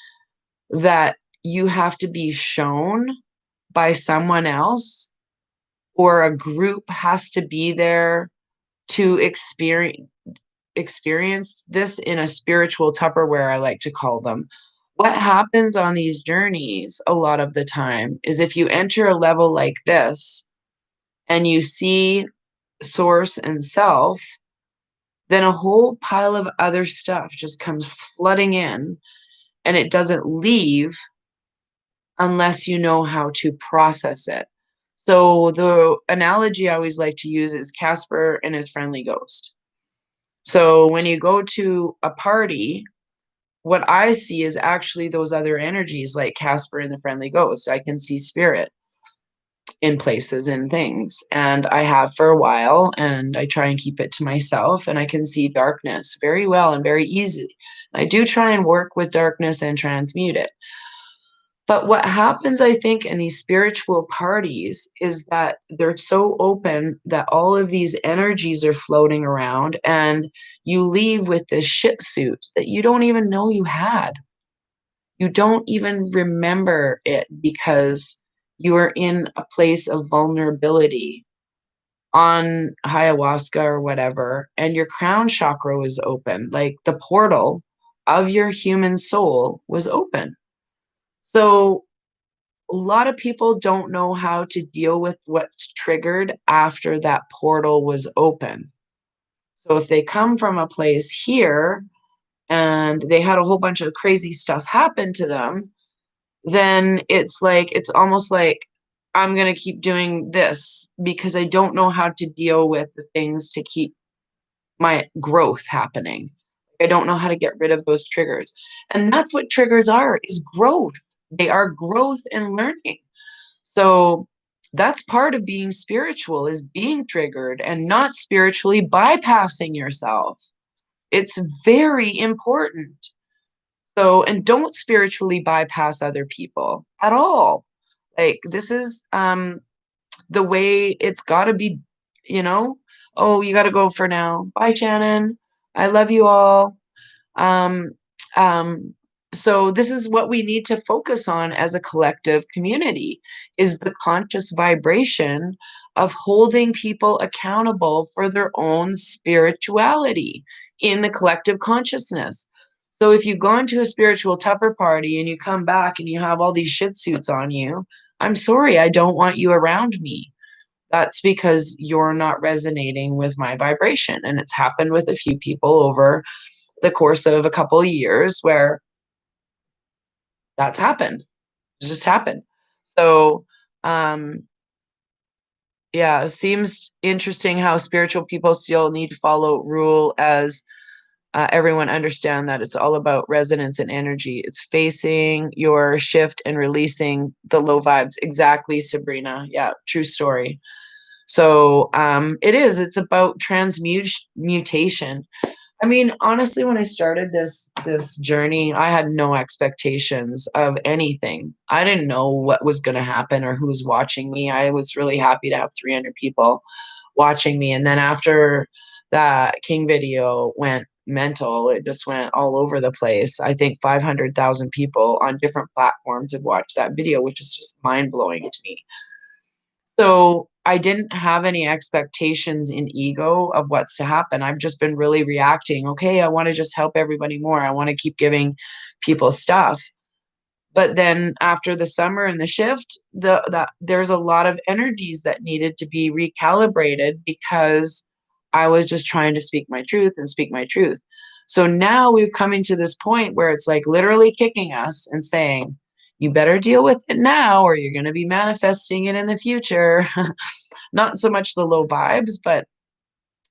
that you have to be shown by someone else, or a group has to be there to experience this in a spiritual Tupperware, I like to call them. What happens on these journeys a lot of the time is if you enter a level like this and you see source and self, then a whole pile of other stuff just comes flooding in, and it doesn't leave unless you know how to process it. So the analogy I always like to use is Casper and his friendly ghost. So when you go to a party, what I see is actually those other energies like Casper and the friendly ghost. I can see spirit in places and things, and I have for a while, and I try and keep it to myself, and I can see darkness very well and very easily. I do try and work with darkness and transmute it. But what happens, I think, in these spiritual parties is that they're so open that all of these energies are floating around, and you leave with this shit suit that you don't even know you had. You don't even remember it because you are in a place of vulnerability on ayahuasca or whatever, and your crown chakra was open. Like the portal of your human soul was open. So a lot of people don't know how to deal with what's triggered after that portal was open. So if they come from a place here and they had a whole bunch of crazy stuff happen to them, then it's almost like I'm going to keep doing this because I don't know how to deal with the things to keep my growth happening. I don't know how to get rid of those triggers. And that's what triggers are, is growth. They are growth and learning. So that's part of being spiritual, is being triggered and not spiritually bypassing yourself. It's very important. So, and don't spiritually bypass other people at all. Like this is the way it's got to be, you know. Oh, you got to go for now. Bye, Shannon. I love you all. Um, um, so this is what we need to focus on as a collective community, is the conscious vibration of holding people accountable for their own spirituality in the collective consciousness. So if you go into a spiritual Tupper party and you come back and you have all these shit suits on you, I'm sorry, I don't want you around me. That's because you're not resonating with my vibration. And it's happened with a few people over the course of a couple of years where that's happened. It's just happened. So, um, yeah, it seems interesting how spiritual people still need to follow rule as everyone understand that it's all about resonance and energy. It's facing your shift and releasing the low vibes. Exactly, Sabrina. Yeah, true story. So it's about transmutation. I mean, honestly, when I started this journey, I had no expectations of anything. I didn't know what was going to happen or who's watching me. I was really happy to have 300 people watching me. And then after that King video went mental, it just went all over the place. I think 500,000 people on different platforms had watched that video, which is just mind blowing to me. So I didn't have any expectations in ego of what's to happen. I've just been really reacting. Okay, I want to just help everybody more. I want to keep giving people stuff. But then after the summer and the shift, there's a lot of energies that needed to be recalibrated because I was just trying to speak my truth and speak my truth. So now we've come into this point where it's like literally kicking us and saying, you better deal with it now or you're going to be manifesting it in the future. Not so much the low vibes, but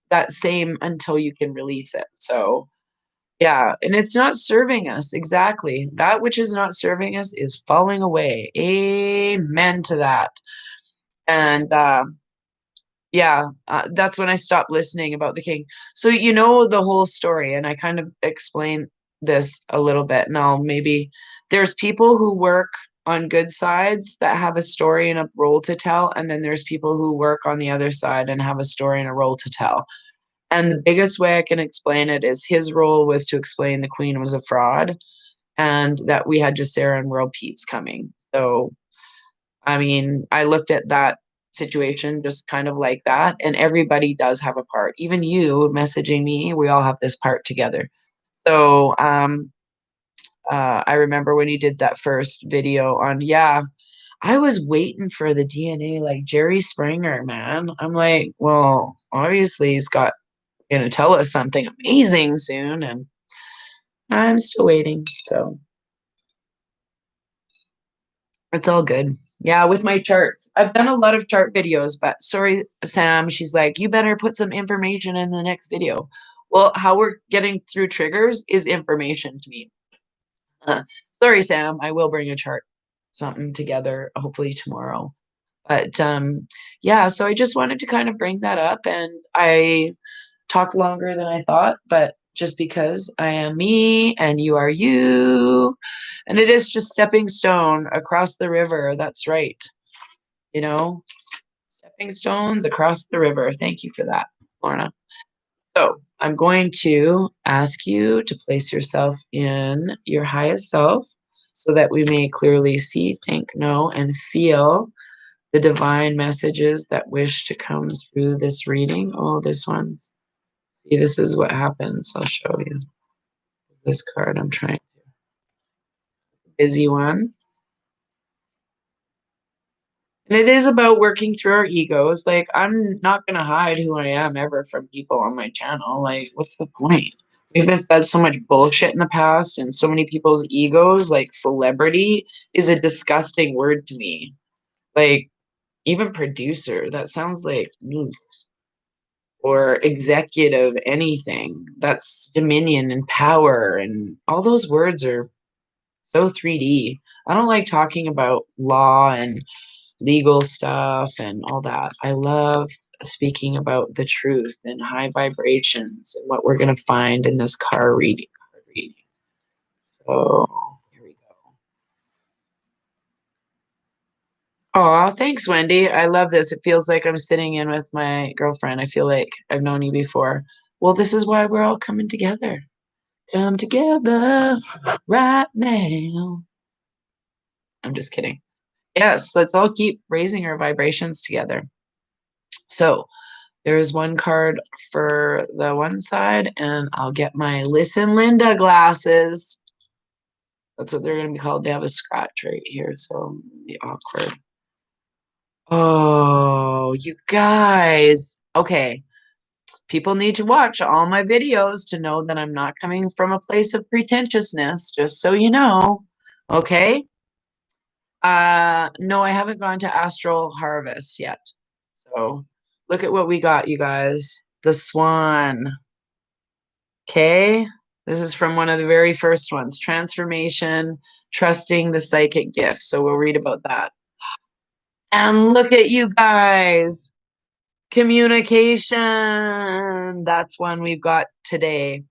that same until you can release it. So yeah, and it's not serving us. Exactly. That which is not serving us is falling away. Amen to that. And that's when I stopped listening about the king. So you know the whole story, and I kind of explain. this a little bit. And there's people who work on good sides that have a story and a role to tell. And then there's people who work on the other side and have a story and a role to tell. And the biggest way I can explain it is his role was to explain the queen was a fraud and that we had Sarah and world peace coming. So, I mean, I looked at that situation just kind of like that. And everybody does have a part. Even you messaging me, we all have this part together. So I remember when you did that first video on, I was waiting for the DNA like Jerry Springer, man. I'm like, well, obviously he's going to tell us something amazing soon. And I'm still waiting. So it's all good. Yeah, with my charts. I've done a lot of chart videos, but sorry, Sam, she's like, you better put some information in the next video. Well, how we're getting through triggers is information to me. Sorry, Sam, I will bring a chart, something together, hopefully tomorrow. But yeah, so I just wanted to kind of bring that up, and I talked longer than I thought, but just because I am me and you are you, and it is just stepping stone across the river. That's right. You know, stepping stones across the river. Thank you for that, Lorna. So I'm going to ask you to place yourself in your highest self so that we may clearly see, think, know, and feel the divine messages that wish to come through this reading. Oh, this one's. See, this is what happens. I'll show you. This card I'm trying to. Busy one. And it is about working through our egos. Like, I'm not going to hide who I am ever from people on my channel. Like, what's the point? We've been fed so much bullshit in the past, and so many people's egos, like celebrity, is a disgusting word to me. Like, even producer, that sounds like, or executive, anything. That's dominion and power, and all those words are so 3D. I don't like talking about law and legal stuff and all that. I love speaking about the truth and high vibrations and what we're going to find in this card reading. So here we go. Aw, thanks, Wendy. I love this. It feels like I'm sitting in with my girlfriend. I feel like I've known you before. Well, this is why we're all coming together. Come together right now. I'm just kidding. Yes, let's all keep raising our vibrations together. So there's one card for the one side, and I'll get my Listen Linda glasses. That's what they're going to be called. They have a scratch right here, so it'll be awkward. Oh, you guys. Okay. People need to watch all my videos to know that I'm not coming from a place of pretentiousness, just so you know. Okay? No, I haven't gone to Astral Harvest yet. So look at what we got, you guys. The Swan. Okay. This is from one of the very first ones. Transformation, trusting the psychic gift. So we'll read about that. And look at you guys. Communication. That's one we've got today,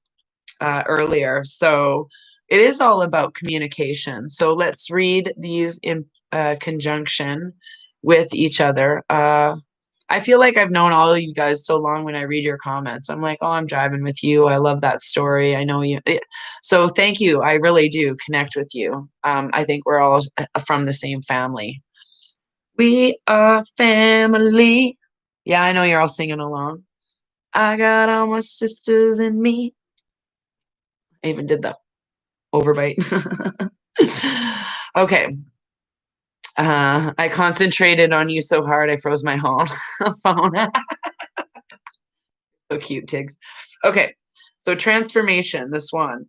earlier. So it is all about communication. So let's read these in conjunction with each other. I feel like I've known all of you guys so long when I read your comments. I'm like, oh, I'm driving with you. I love that story. I know you. So thank you. I really do connect with you. I think we're all from the same family. We are family. Yeah, I know you're all singing along. I got all my sisters in me. I even did the overbite. Okay. I concentrated on you so hard I froze my phone. So cute, Tiggs. Okay. So transformation, this one.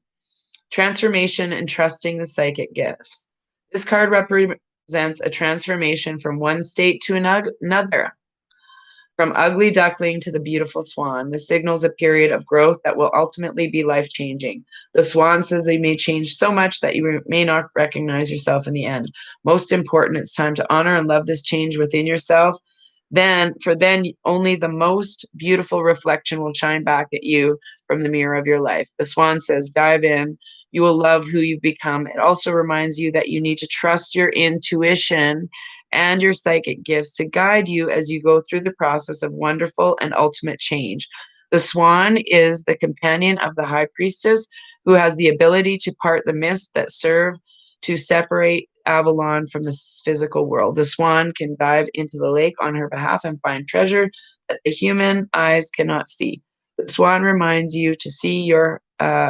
Transformation and trusting the psychic gifts. This card represents a transformation from one state to another. From ugly duckling to the beautiful swan, this signals a period of growth that will ultimately be life-changing. The swan says they may change so much that you may not recognize yourself in the end. Most important, it's time to honor and love this change within yourself. Then only the most beautiful reflection will shine back at you from the mirror of your life. The swan says, dive in, You will love who you've become. It also reminds you that you need to trust your intuition and your psychic gifts to guide you as you go through the process of wonderful and ultimate change. The swan is the companion of the high priestess who has the ability to part the mists that serve to separate Avalon from the physical world. The swan can dive into the lake on her behalf and find treasure that the human eyes cannot see. The swan reminds you to see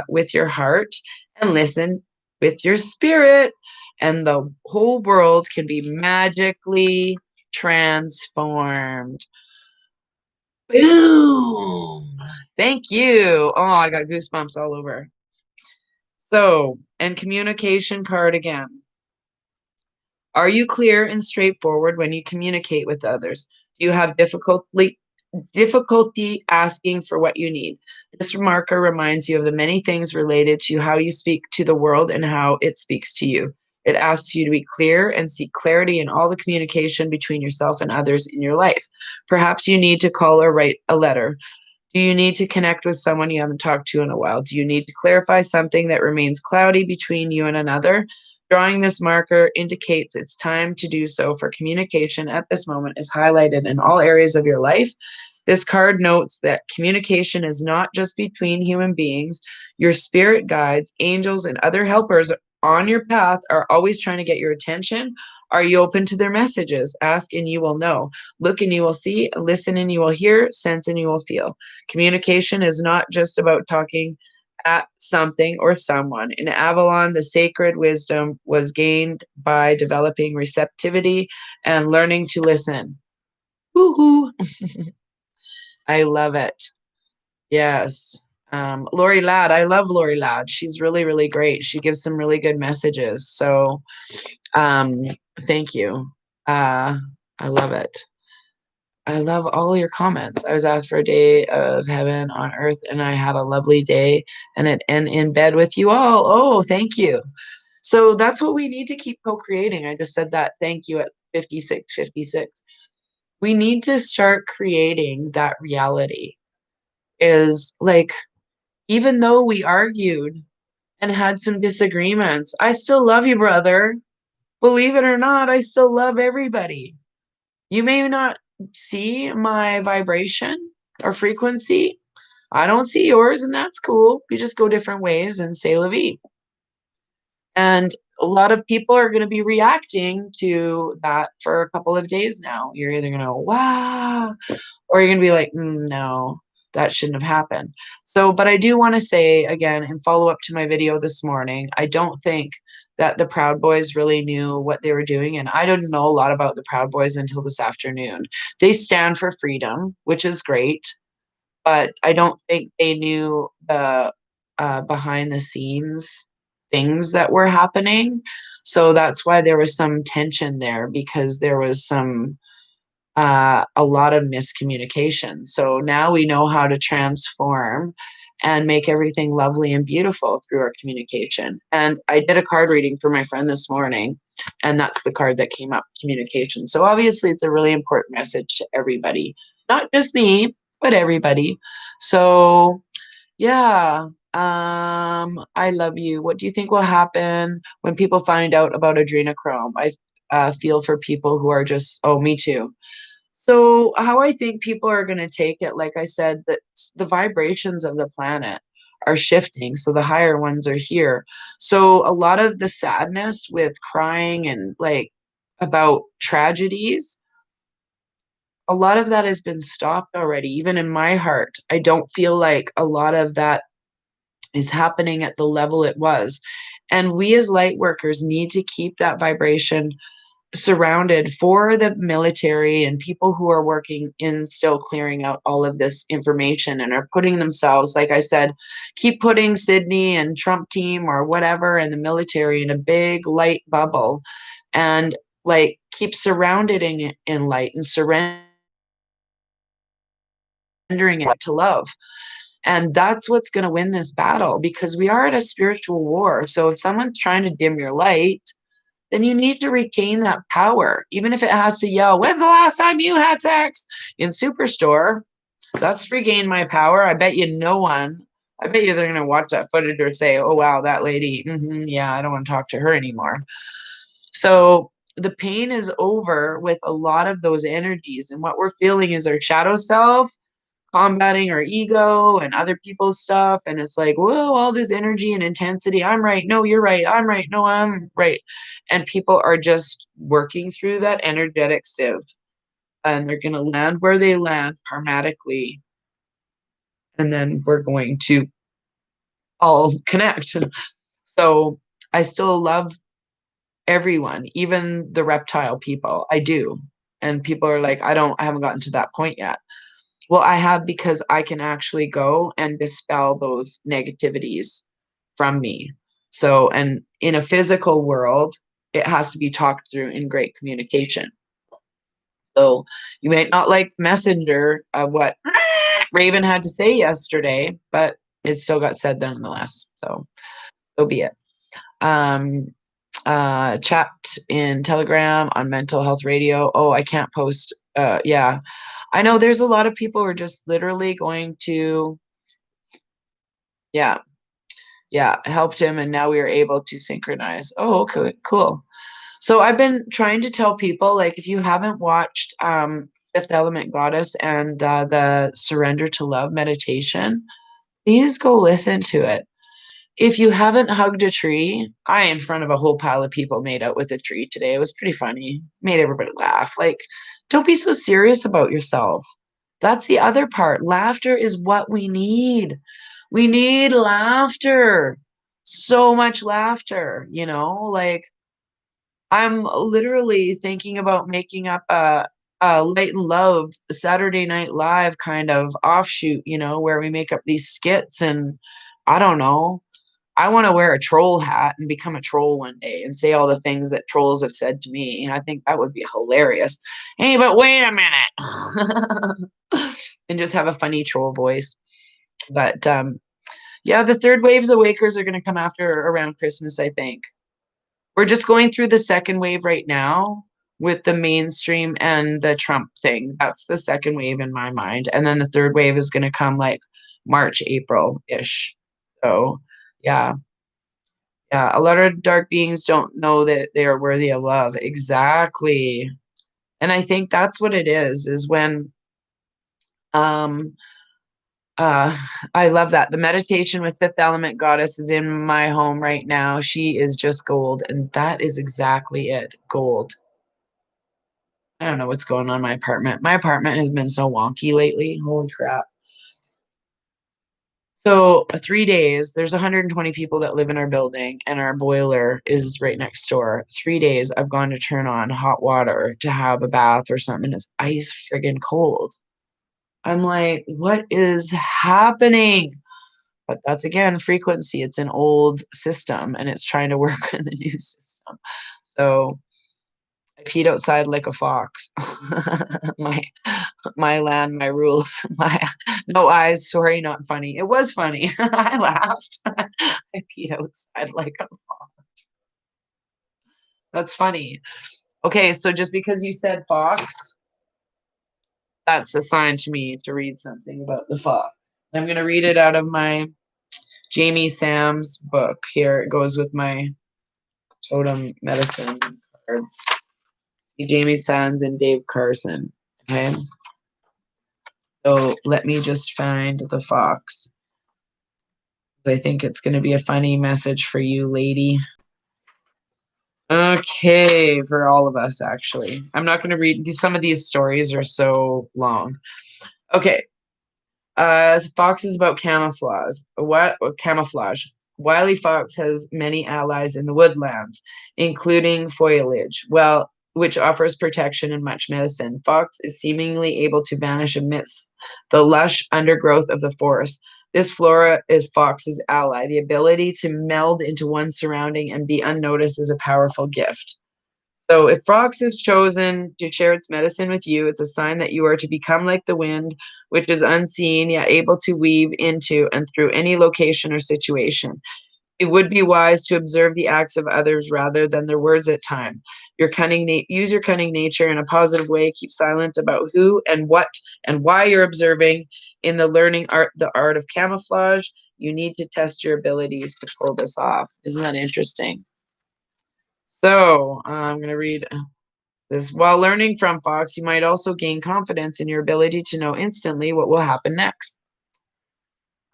with your heart and listen with your spirit, and the whole world can be magically transformed. Boom! Thank you. Oh, I got goosebumps all over. So, and communication card again. Are you clear and straightforward when you communicate with others? Do you have difficulty asking for what you need? This marker reminds you of the many things related to how you speak to the world and how it speaks to you. It asks you to be clear and seek clarity in all the communication between yourself and others in your life. Perhaps you need to call or write a letter. Do you need to connect with someone you haven't talked to in a while? Do you need to clarify something that remains cloudy between you and another? Drawing this marker indicates it's time to do so, for communication at this moment is highlighted in all areas of your life. This card notes that communication is not just between human beings. Your spirit guides, angels, and other helpers on your path are always trying to get your attention. Are you open to their messages? Ask and you will know. Look and you will see. Listen and you will hear. Sense and you will feel. Communication is not just about talking at something or someone. In Avalon, the sacred wisdom was gained by developing receptivity and learning to listen. Woohoo! I love it. Yes. Lori Ladd, I love Lori Ladd. She's really, really great. She gives some really good messages. So, um, thank you. I love it. I love all your comments. I was asked for a day of heaven on earth, and I had a lovely day and in bed with you all. Oh, thank you. So that's what we need to keep co-creating. I just said that. Thank you at 5656. We need to start creating that reality. Is like, even though we argued and had some disagreements, I still love you, brother. Believe it or not, I still love everybody. You may not see my vibration or frequency. I don't see yours, and that's cool. We just go different ways and say la vie. And a lot of people are going to be reacting to that for a couple of days now. You're either going to, wow, or you're going to be like, no, that shouldn't have happened. So, but I do want to say again, and follow up to my video this morning, I don't think that the Proud Boys really knew what they were doing. And I didn't know a lot about the Proud Boys until this afternoon. They stand for freedom, which is great, but I don't think they knew the behind the scenes things that were happening. So that's why there was some tension there, because there was a lot of miscommunication. So now we know how to transform and make everything lovely and beautiful through our communication. And I did a card reading for my friend this morning, and that's the card that came up, communication. So obviously it's a really important message to everybody, not just me, but everybody. So yeah, I love you. What do you think will happen when people find out about adrenochrome? I feel for people who are just, oh, me too. So, how I think people are going to take it, like I said, that the vibrations of the planet are shifting. So, the higher ones are here. So, a lot of the sadness with crying and like about tragedies, a lot of that has been stopped already. Even in my heart, I don't feel like a lot of that is happening at the level it was. And we as light workers need to keep that vibration surrounded for the military and people who are working in still clearing out all of this information and are putting themselves, like I said, keep putting Sydney and Trump team or whatever in the military in a big light bubble, and like keep surrounded in light and surrendering it to love. And that's what's going to win this battle, because we are at a spiritual war. So if someone's trying to dim your light, then you need to regain that power, even if it has to yell, when's the last time you had sex in Superstore? That's regain my power. I bet you no one I bet you they're going to watch that footage or say, oh, wow, that lady, yeah, I don't want to talk to her anymore. So the pain is over with a lot of those energies. And what we're feeling is our shadow self combating our ego and other people's stuff. And it's like, whoa, all this energy and intensity. I'm right. No, you're right. I'm right. No, I'm right. And people are just working through that energetic sieve. And they're going to land where they land karmatically. And then we're going to all connect. So I still love everyone, even the reptile people. I do. And people are like, I haven't gotten to that point yet. Well, I have, because I can actually go and dispel those negativities from me. So, and in a physical world, it has to be talked through in great communication. So you might not like the messenger of what Raven had to say yesterday, but it still got said nonetheless. So be it. Um, Chat in Telegram on Mental Health Radio. Oh, I can't post. Yeah, I know there's a lot of people who are just literally going to, yeah, yeah, helped him, and now we are able to synchronize. Oh, okay, cool. So I've been trying to tell people, like, if you haven't watched Fifth Element Goddess and the Surrender to Love meditation, please go listen to it. If you haven't hugged a tree, I, in front of a whole pile of people, made out with a tree today. It was pretty funny. Made everybody laugh. Like, don't be so serious about yourself. That's the other part. Laughter is what we need. We need laughter. So much laughter, like I'm literally thinking about making up a Light and Love Saturday Night Live kind of offshoot, where we make up these skits, and I don't know. I want to wear a troll hat and become a troll one day and say all the things that trolls have said to me. And I think that would be hilarious. Hey, but wait a minute. And just have a funny troll voice. But yeah, the third waves of Wakers are going to come after around Christmas, I think. We're just going through the second wave right now with the mainstream and the Trump thing. That's the second wave in my mind. And then the third wave is going to come like March, April-ish. So, yeah. Yeah, a lot of dark beings don't know that they are worthy of love. Exactly. And I think that's what it is when um uh I love that. The meditation with Fifth Element Goddess is in my home right now. She is just gold, and that is exactly it. Gold. I don't know what's going on in my apartment. My apartment has been so wonky lately. Holy crap. So 3 days, there's 120 people that live in our building, and our boiler is right next door. 3 days, I've gone to turn on hot water to have a bath or something. It's ice friggin' cold. I'm like, what is happening? But that's again frequency. It's an old system, and it's trying to work in the new system. So I peed outside like a fox. my my land, my rules, my no eyes. Sorry, not funny. It was funny. I laughed. I peed outside like a fox. That's funny. Okay, so just because you said fox, that's a sign to me to read something about the fox. I'm going to read it out of my Jamie Sam's book. Here it goes with my totem medicine cards. See, Jamie Sands and Dave Carson. Okay. So let me just find the fox. I think it's going to be a funny message for you, lady. Okay, for all of us, actually. I'm not going to read some of these stories are so long. Okay. Fox is about camouflage. What camouflage? Wily fox has many allies in the woodlands, including foliage, which offers protection and much medicine. Fox is seemingly able to vanish amidst the lush undergrowth of the forest. This flora is Fox's ally. The ability to meld into one's surrounding and be unnoticed is a powerful gift. So if Fox is chosen to share its medicine with you, it's a sign that you are to become like the wind, which is unseen yet able to weave into and through any location or situation. It would be wise to observe the acts of others rather than their words at time. Use your cunning nature in a positive way. Keep silent about who and what and why you're observing in the learning art, the art of camouflage. You need to test your abilities to pull this off. Isn't that interesting? So I'm going to read this. While learning from Fox, you might also gain confidence in your ability to know instantly what will happen next.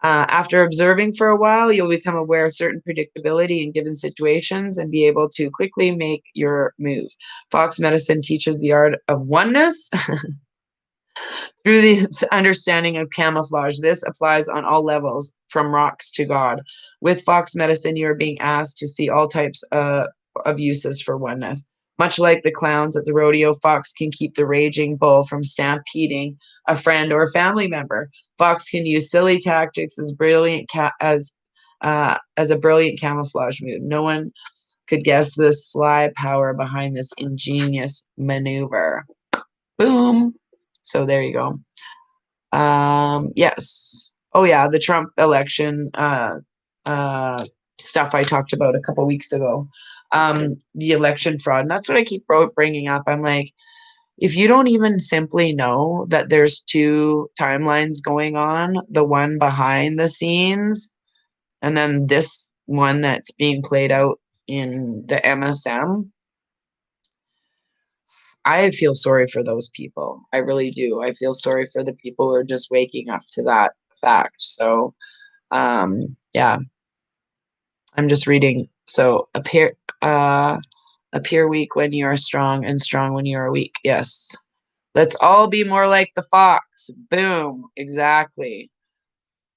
After observing for a while, you'll become aware of certain predictability in given situations and be able to quickly make your move. Fox medicine teaches the art of oneness through the understanding of camouflage. This applies on all levels, from rocks to God. With Fox medicine, you are being asked to see all types of uses for oneness. Much like the clowns at the rodeo, Fox can keep the raging bull from stampeding a friend or family member. Fox can use silly tactics as as a brilliant camouflage move. No one could guess the sly power behind this ingenious maneuver. Boom. So there you go. Yes. Oh yeah, the Trump election stuff I talked about a couple weeks ago. The election fraud. And that's what I keep bringing up. I'm like, if you don't even simply know that there's two timelines going on, the one behind the scenes, and then this one that's being played out in the MSM, I feel sorry for those people. I really do. I feel sorry for the people who are just waking up to that fact. So, yeah, I'm just reading. So appear weak when you are strong and strong when you are weak. Yes. Let's all be more like the fox. Boom. Exactly.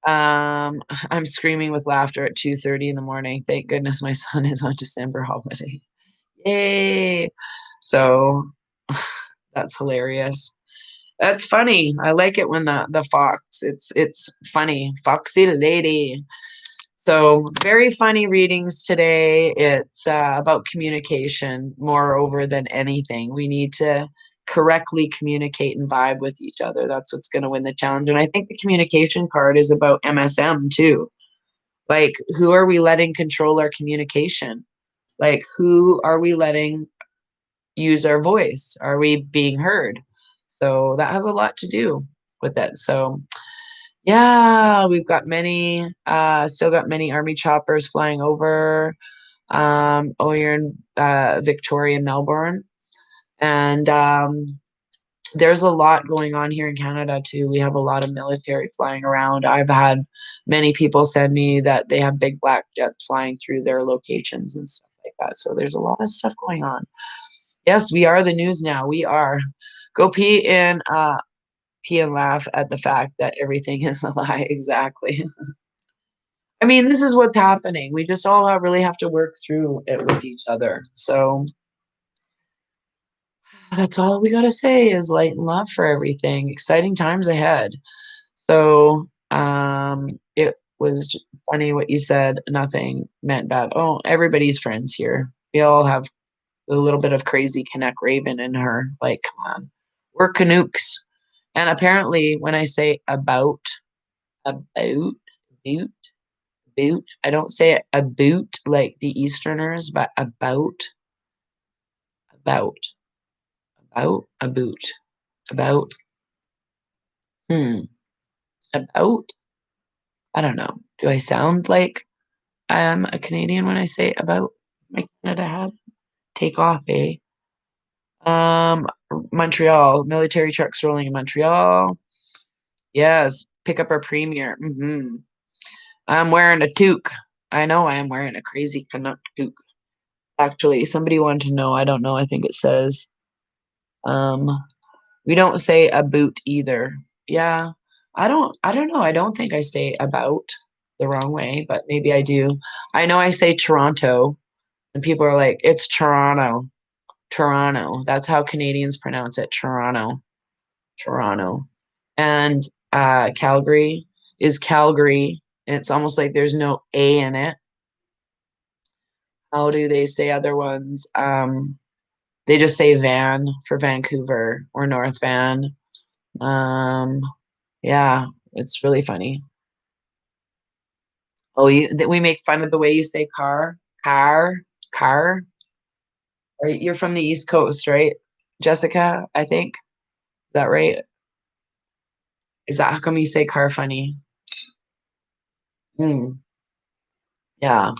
I'm screaming with laughter at 2:30 in the morning. Thank goodness my son is on December holiday. Yay. So that's hilarious. That's funny. I like it when the fox. It's funny. Foxy lady. So very funny readings today. It's about communication moreover than anything. We need to correctly communicate and vibe with each other. That's what's going to win the challenge. And I think the communication card is about MSM too. Like, who are we letting control our communication? Like, who are we letting use our voice? Are we being heard? So that has a lot to do with it. So yeah, we've got still got many army choppers flying over. Oh, you're in Victoria, Melbourne. And there's a lot going on here in Canada too. We have a lot of military flying around. I've had many people send me that they have big black jets flying through their locations and stuff like that. So there's a lot of stuff going on. Yes, we are the news now. We are. Go pee and laugh at the fact that everything is a lie. Exactly. I mean, this is what's happening. We just all really have to work through it with each other. So that's all we got to say is light and love for everything. Exciting times ahead. So it was funny what you said. Nothing meant bad. Oh, everybody's friends here. We all have a little bit of crazy Canuck Raven in her. Like, come on. We're Canucks. And apparently when I say about, boot, boot, I don't say it a boot like the Easterners, but about, a boot, about, hmm, about, I don't know. Do I sound like I am a Canadian when I say about my Canada hat? Take off, eh? Um, Montreal, military trucks rolling in Montreal. Yes, pick up our premier. I'm wearing a toque. I know I am wearing a crazy Canuck toque. Actually, somebody wanted to know. I don't know. I think it says, um, we don't say a boot either. Yeah, I don't know. I don't think I say about the wrong way, but maybe I do. I know I say Toronto, and people are like, it's Toronto. Toronto. That's how Canadians pronounce it. Toronto. Toronto. And Calgary is Calgary. And it's almost like there's no A in it. How do they say other ones? They just say Van for Vancouver or North Van. Um, yeah, it's really funny. Oh, we make fun of the way you say car. Right? You're from the East Coast, right, Jessica? I think. Is that right? Is that how come you say car funny? Mm, yeah.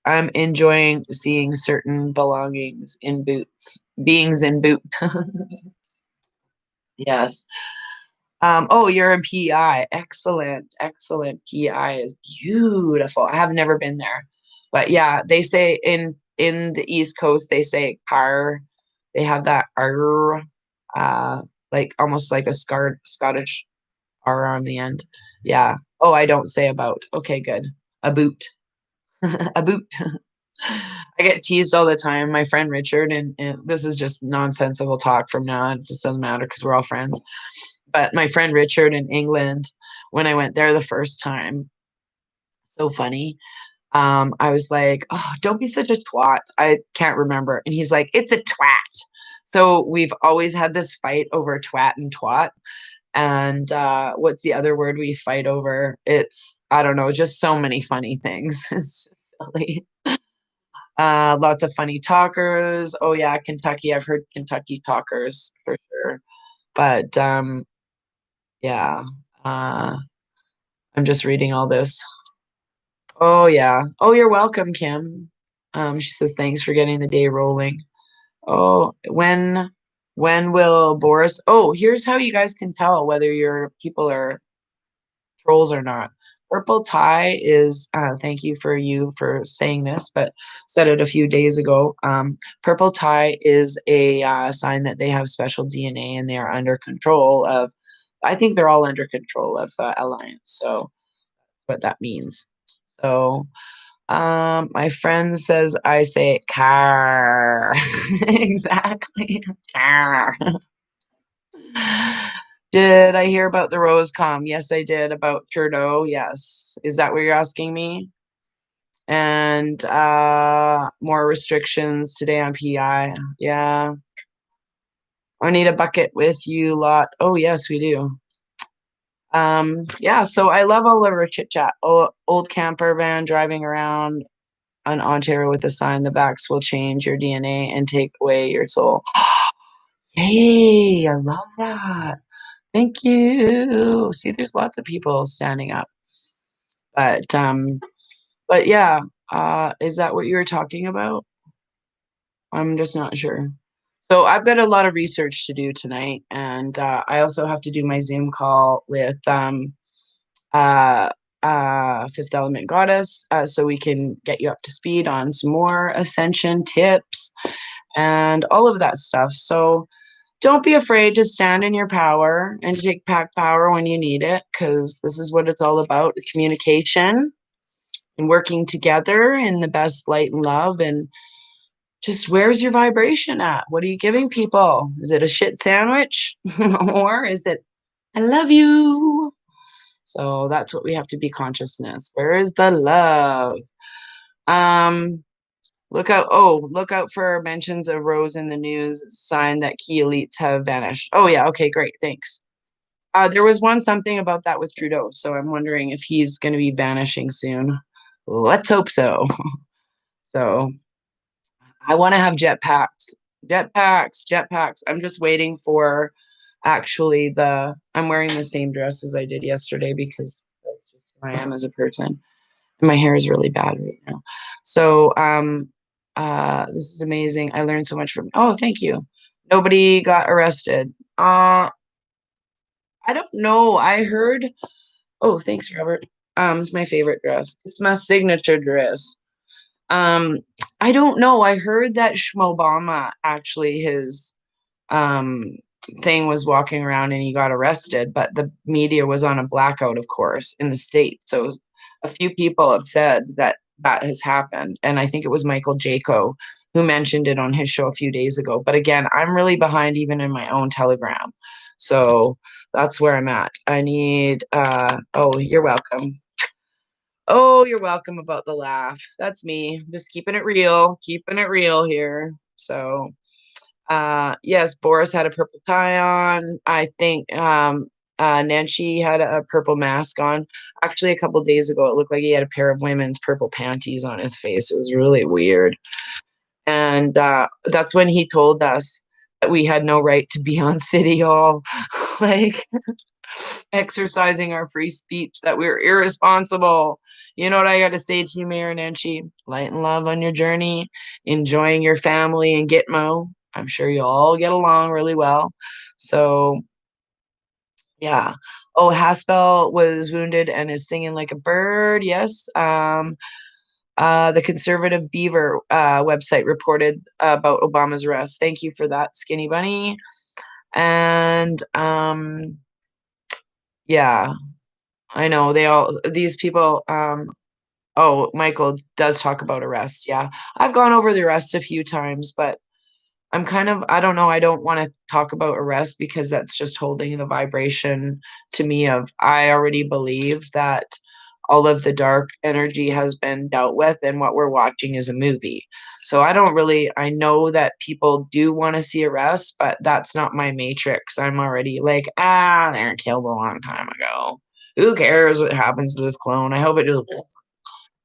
I'm enjoying seeing certain belongings in boots, beings in boots. Yes. Oh, you're in PI. Excellent, excellent. PI is beautiful. I have never been there, but yeah, they say in the East Coast they say car. They have that R, uh, like almost like a Scottish R on the end. Yeah. Oh, I don't say about. Okay, good. A boot. A boot. I get teased all the time. My friend Richard, and this is just nonsensical talk from now on. It just doesn't matter because we're all friends. But my friend Richard in England, when I went there the first time, so funny. I was like, "Oh, don't be such a twat." I can't remember, and he's like, "It's a twat." So we've always had this fight over twat and twat. And what's the other word we fight over? It's I don't know, just so many funny things. It's just silly. Lots of funny talkers. Oh yeah, Kentucky. I've heard Kentucky talkers for sure. But yeah. Uh, I'm just reading all this. Oh yeah. Oh, you're welcome, Kim. She says thanks for getting the day rolling. Oh, when will Boris? Oh, here's how you guys can tell whether your people are trolls or not. Purple tie is, thank you for saying this, but said it a few days ago. Purple tie is a sign that they have special DNA and they are under control of, I think they're all under control of Alliance. So, what that means. So, my friend says I say car. Exactly. Car. Did I hear about the Rose Com? Yes, I did. About Trudeau. Yes. Is that what you're asking me? And more restrictions today on PI. Yeah. I need a bucket with you lot. Oh, yes, we do. Yeah, so I love all of our chit chat. Oh, old camper van driving around on Ontario with a sign, the backs will change your DNA and take away your soul. Yay, I love that. Thank you. See, there's lots of people standing up. But but yeah, is that what you were talking about? I'm just not sure. So I've got a lot of research to do tonight, and I also have to do my Zoom call with uh, Fifth Element Goddess, so we can get you up to speed on some more ascension tips and all of that stuff. So don't be afraid to stand in your power and to take back power when you need it, because this is what it's all about: communication and working together in the best light and love. And just where's your vibration at? What are you giving people? Is it a shit sandwich or is it I love you? So that's what we have to be consciousness. Where is the love? Um, look out for mentions of Rose in the news, sign that key elites have vanished. Oh yeah, okay, great, thanks. There was one something about that with Trudeau, so I'm wondering if he's going to be vanishing soon. Let's hope so. So I want to have jetpacks, jetpacks. I'm just waiting for actually I'm wearing the same dress as I did yesterday because that's just who I am as a person. And my hair is really bad right now. So this is amazing. I learned so much from oh, thank you. Nobody got arrested. I don't know. I heard oh, thanks, Robert. It's my favorite dress. It's my signature dress. Um, I don't know. I heard that Schmobama actually his um thing was walking around and he got arrested, but the media was on a blackout, of course, in the States. So a few people have said that that has happened. And I think it was Michael Jaco who mentioned it on his show a few days ago. But again, I'm really behind even in my own Telegram. So that's where I'm at. I need oh, you're welcome. Oh, you're welcome about the laugh. That's me. Just keeping it real here. So, yes, Boris had a purple tie on. I think Nancy had a purple mask on. Actually, a couple days ago, it looked like he had a pair of women's purple panties on his face. It was really weird. And that's when he told us that we had no right to be on City Hall. Like, exercising our free speech, that we're irresponsible. You know what I got to say to you, Mayor Nenshi? Light and love on your journey, enjoying your family and Gitmo. I'm sure you'll all get along really well. So, yeah. Oh, Haspel was wounded and is singing like a bird. Yes. The Conservative Beaver website reported about Obama's arrest. Thank you for that, Skinny Bunny. And yeah, I know these people. Oh, Michael does talk about arrest. Yeah, I've gone over the arrest a few times, but I don't know, I don't want to talk about arrest because that's just holding the vibration to me of I already believe that all of the dark energy has been dealt with and what we're watching is a movie. So I know that people do want to see arrest, but that's not my matrix. I'm already like, they're killed a long time ago. Who cares what happens to this clone? I hope it just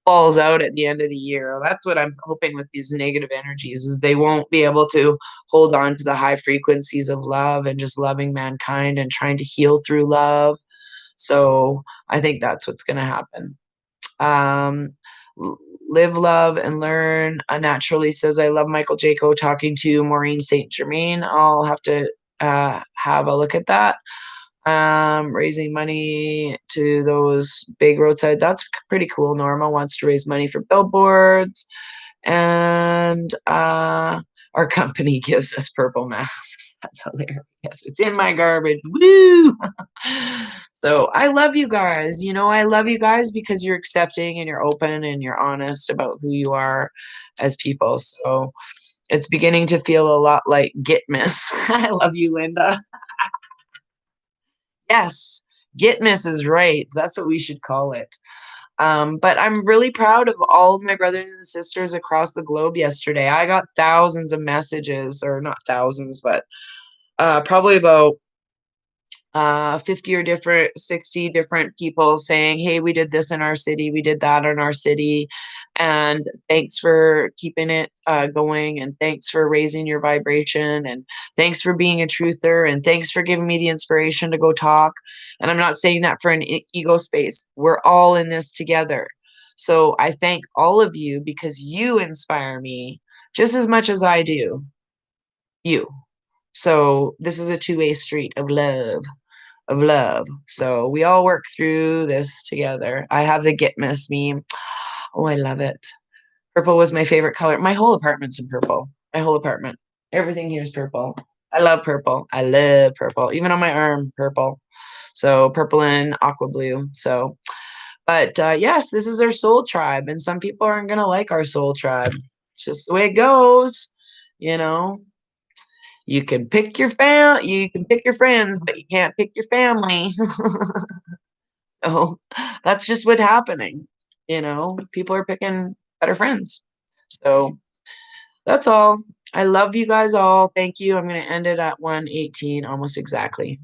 falls out at the end of the year. That's what I'm hoping with these negative energies is they won't be able to hold on to the high frequencies of love and just loving mankind and trying to heal through love. So I think that's what's going to happen. Um, Live, love, and learn. Naturally says, I love Michael Jaco talking to Maureen St. Germain. I'll have to have a look at that. Raising money to those big roadside. That's pretty cool. Norma wants to raise money for billboards. And our company gives us purple masks. That's hilarious. It's in my garbage. Woo! So I love you guys. I love you guys because you're accepting and you're open and you're honest about who you are as people. So it's beginning to feel a lot like Gitmus. I love you, Linda. Yes, Gitmus is right. That's what we should call it. But I'm really proud of all of my brothers and sisters across the globe yesterday. I got thousands of messages, or not thousands, but probably about 50 or 60 different people saying, hey, we did this in our city, we did that in our city, and thanks for keeping it going, and thanks for raising your vibration, and thanks for being a truther, and thanks for giving me the inspiration to go talk. And I'm not saying that for an ego space. We're all in this together. So I thank all of you because you inspire me just as much as I do you. So this is a two-way street of love. So we all work through this together. I have the Gitmus meme. Oh, I love it. Purple was my favorite color. My whole apartment's in purple. My whole apartment. Everything here is purple. I love purple. I love purple. Even on my arm, purple. So purple and aqua blue. So, but yes, this is our soul tribe, and some people aren't gonna like our soul tribe. It's just the way it goes, you know. You can pick your friends, but you can't pick your family. So that's just what's happening. People are picking better friends. So that's all. I love you guys all. Thank you. I'm going to end it at 1:18, almost exactly.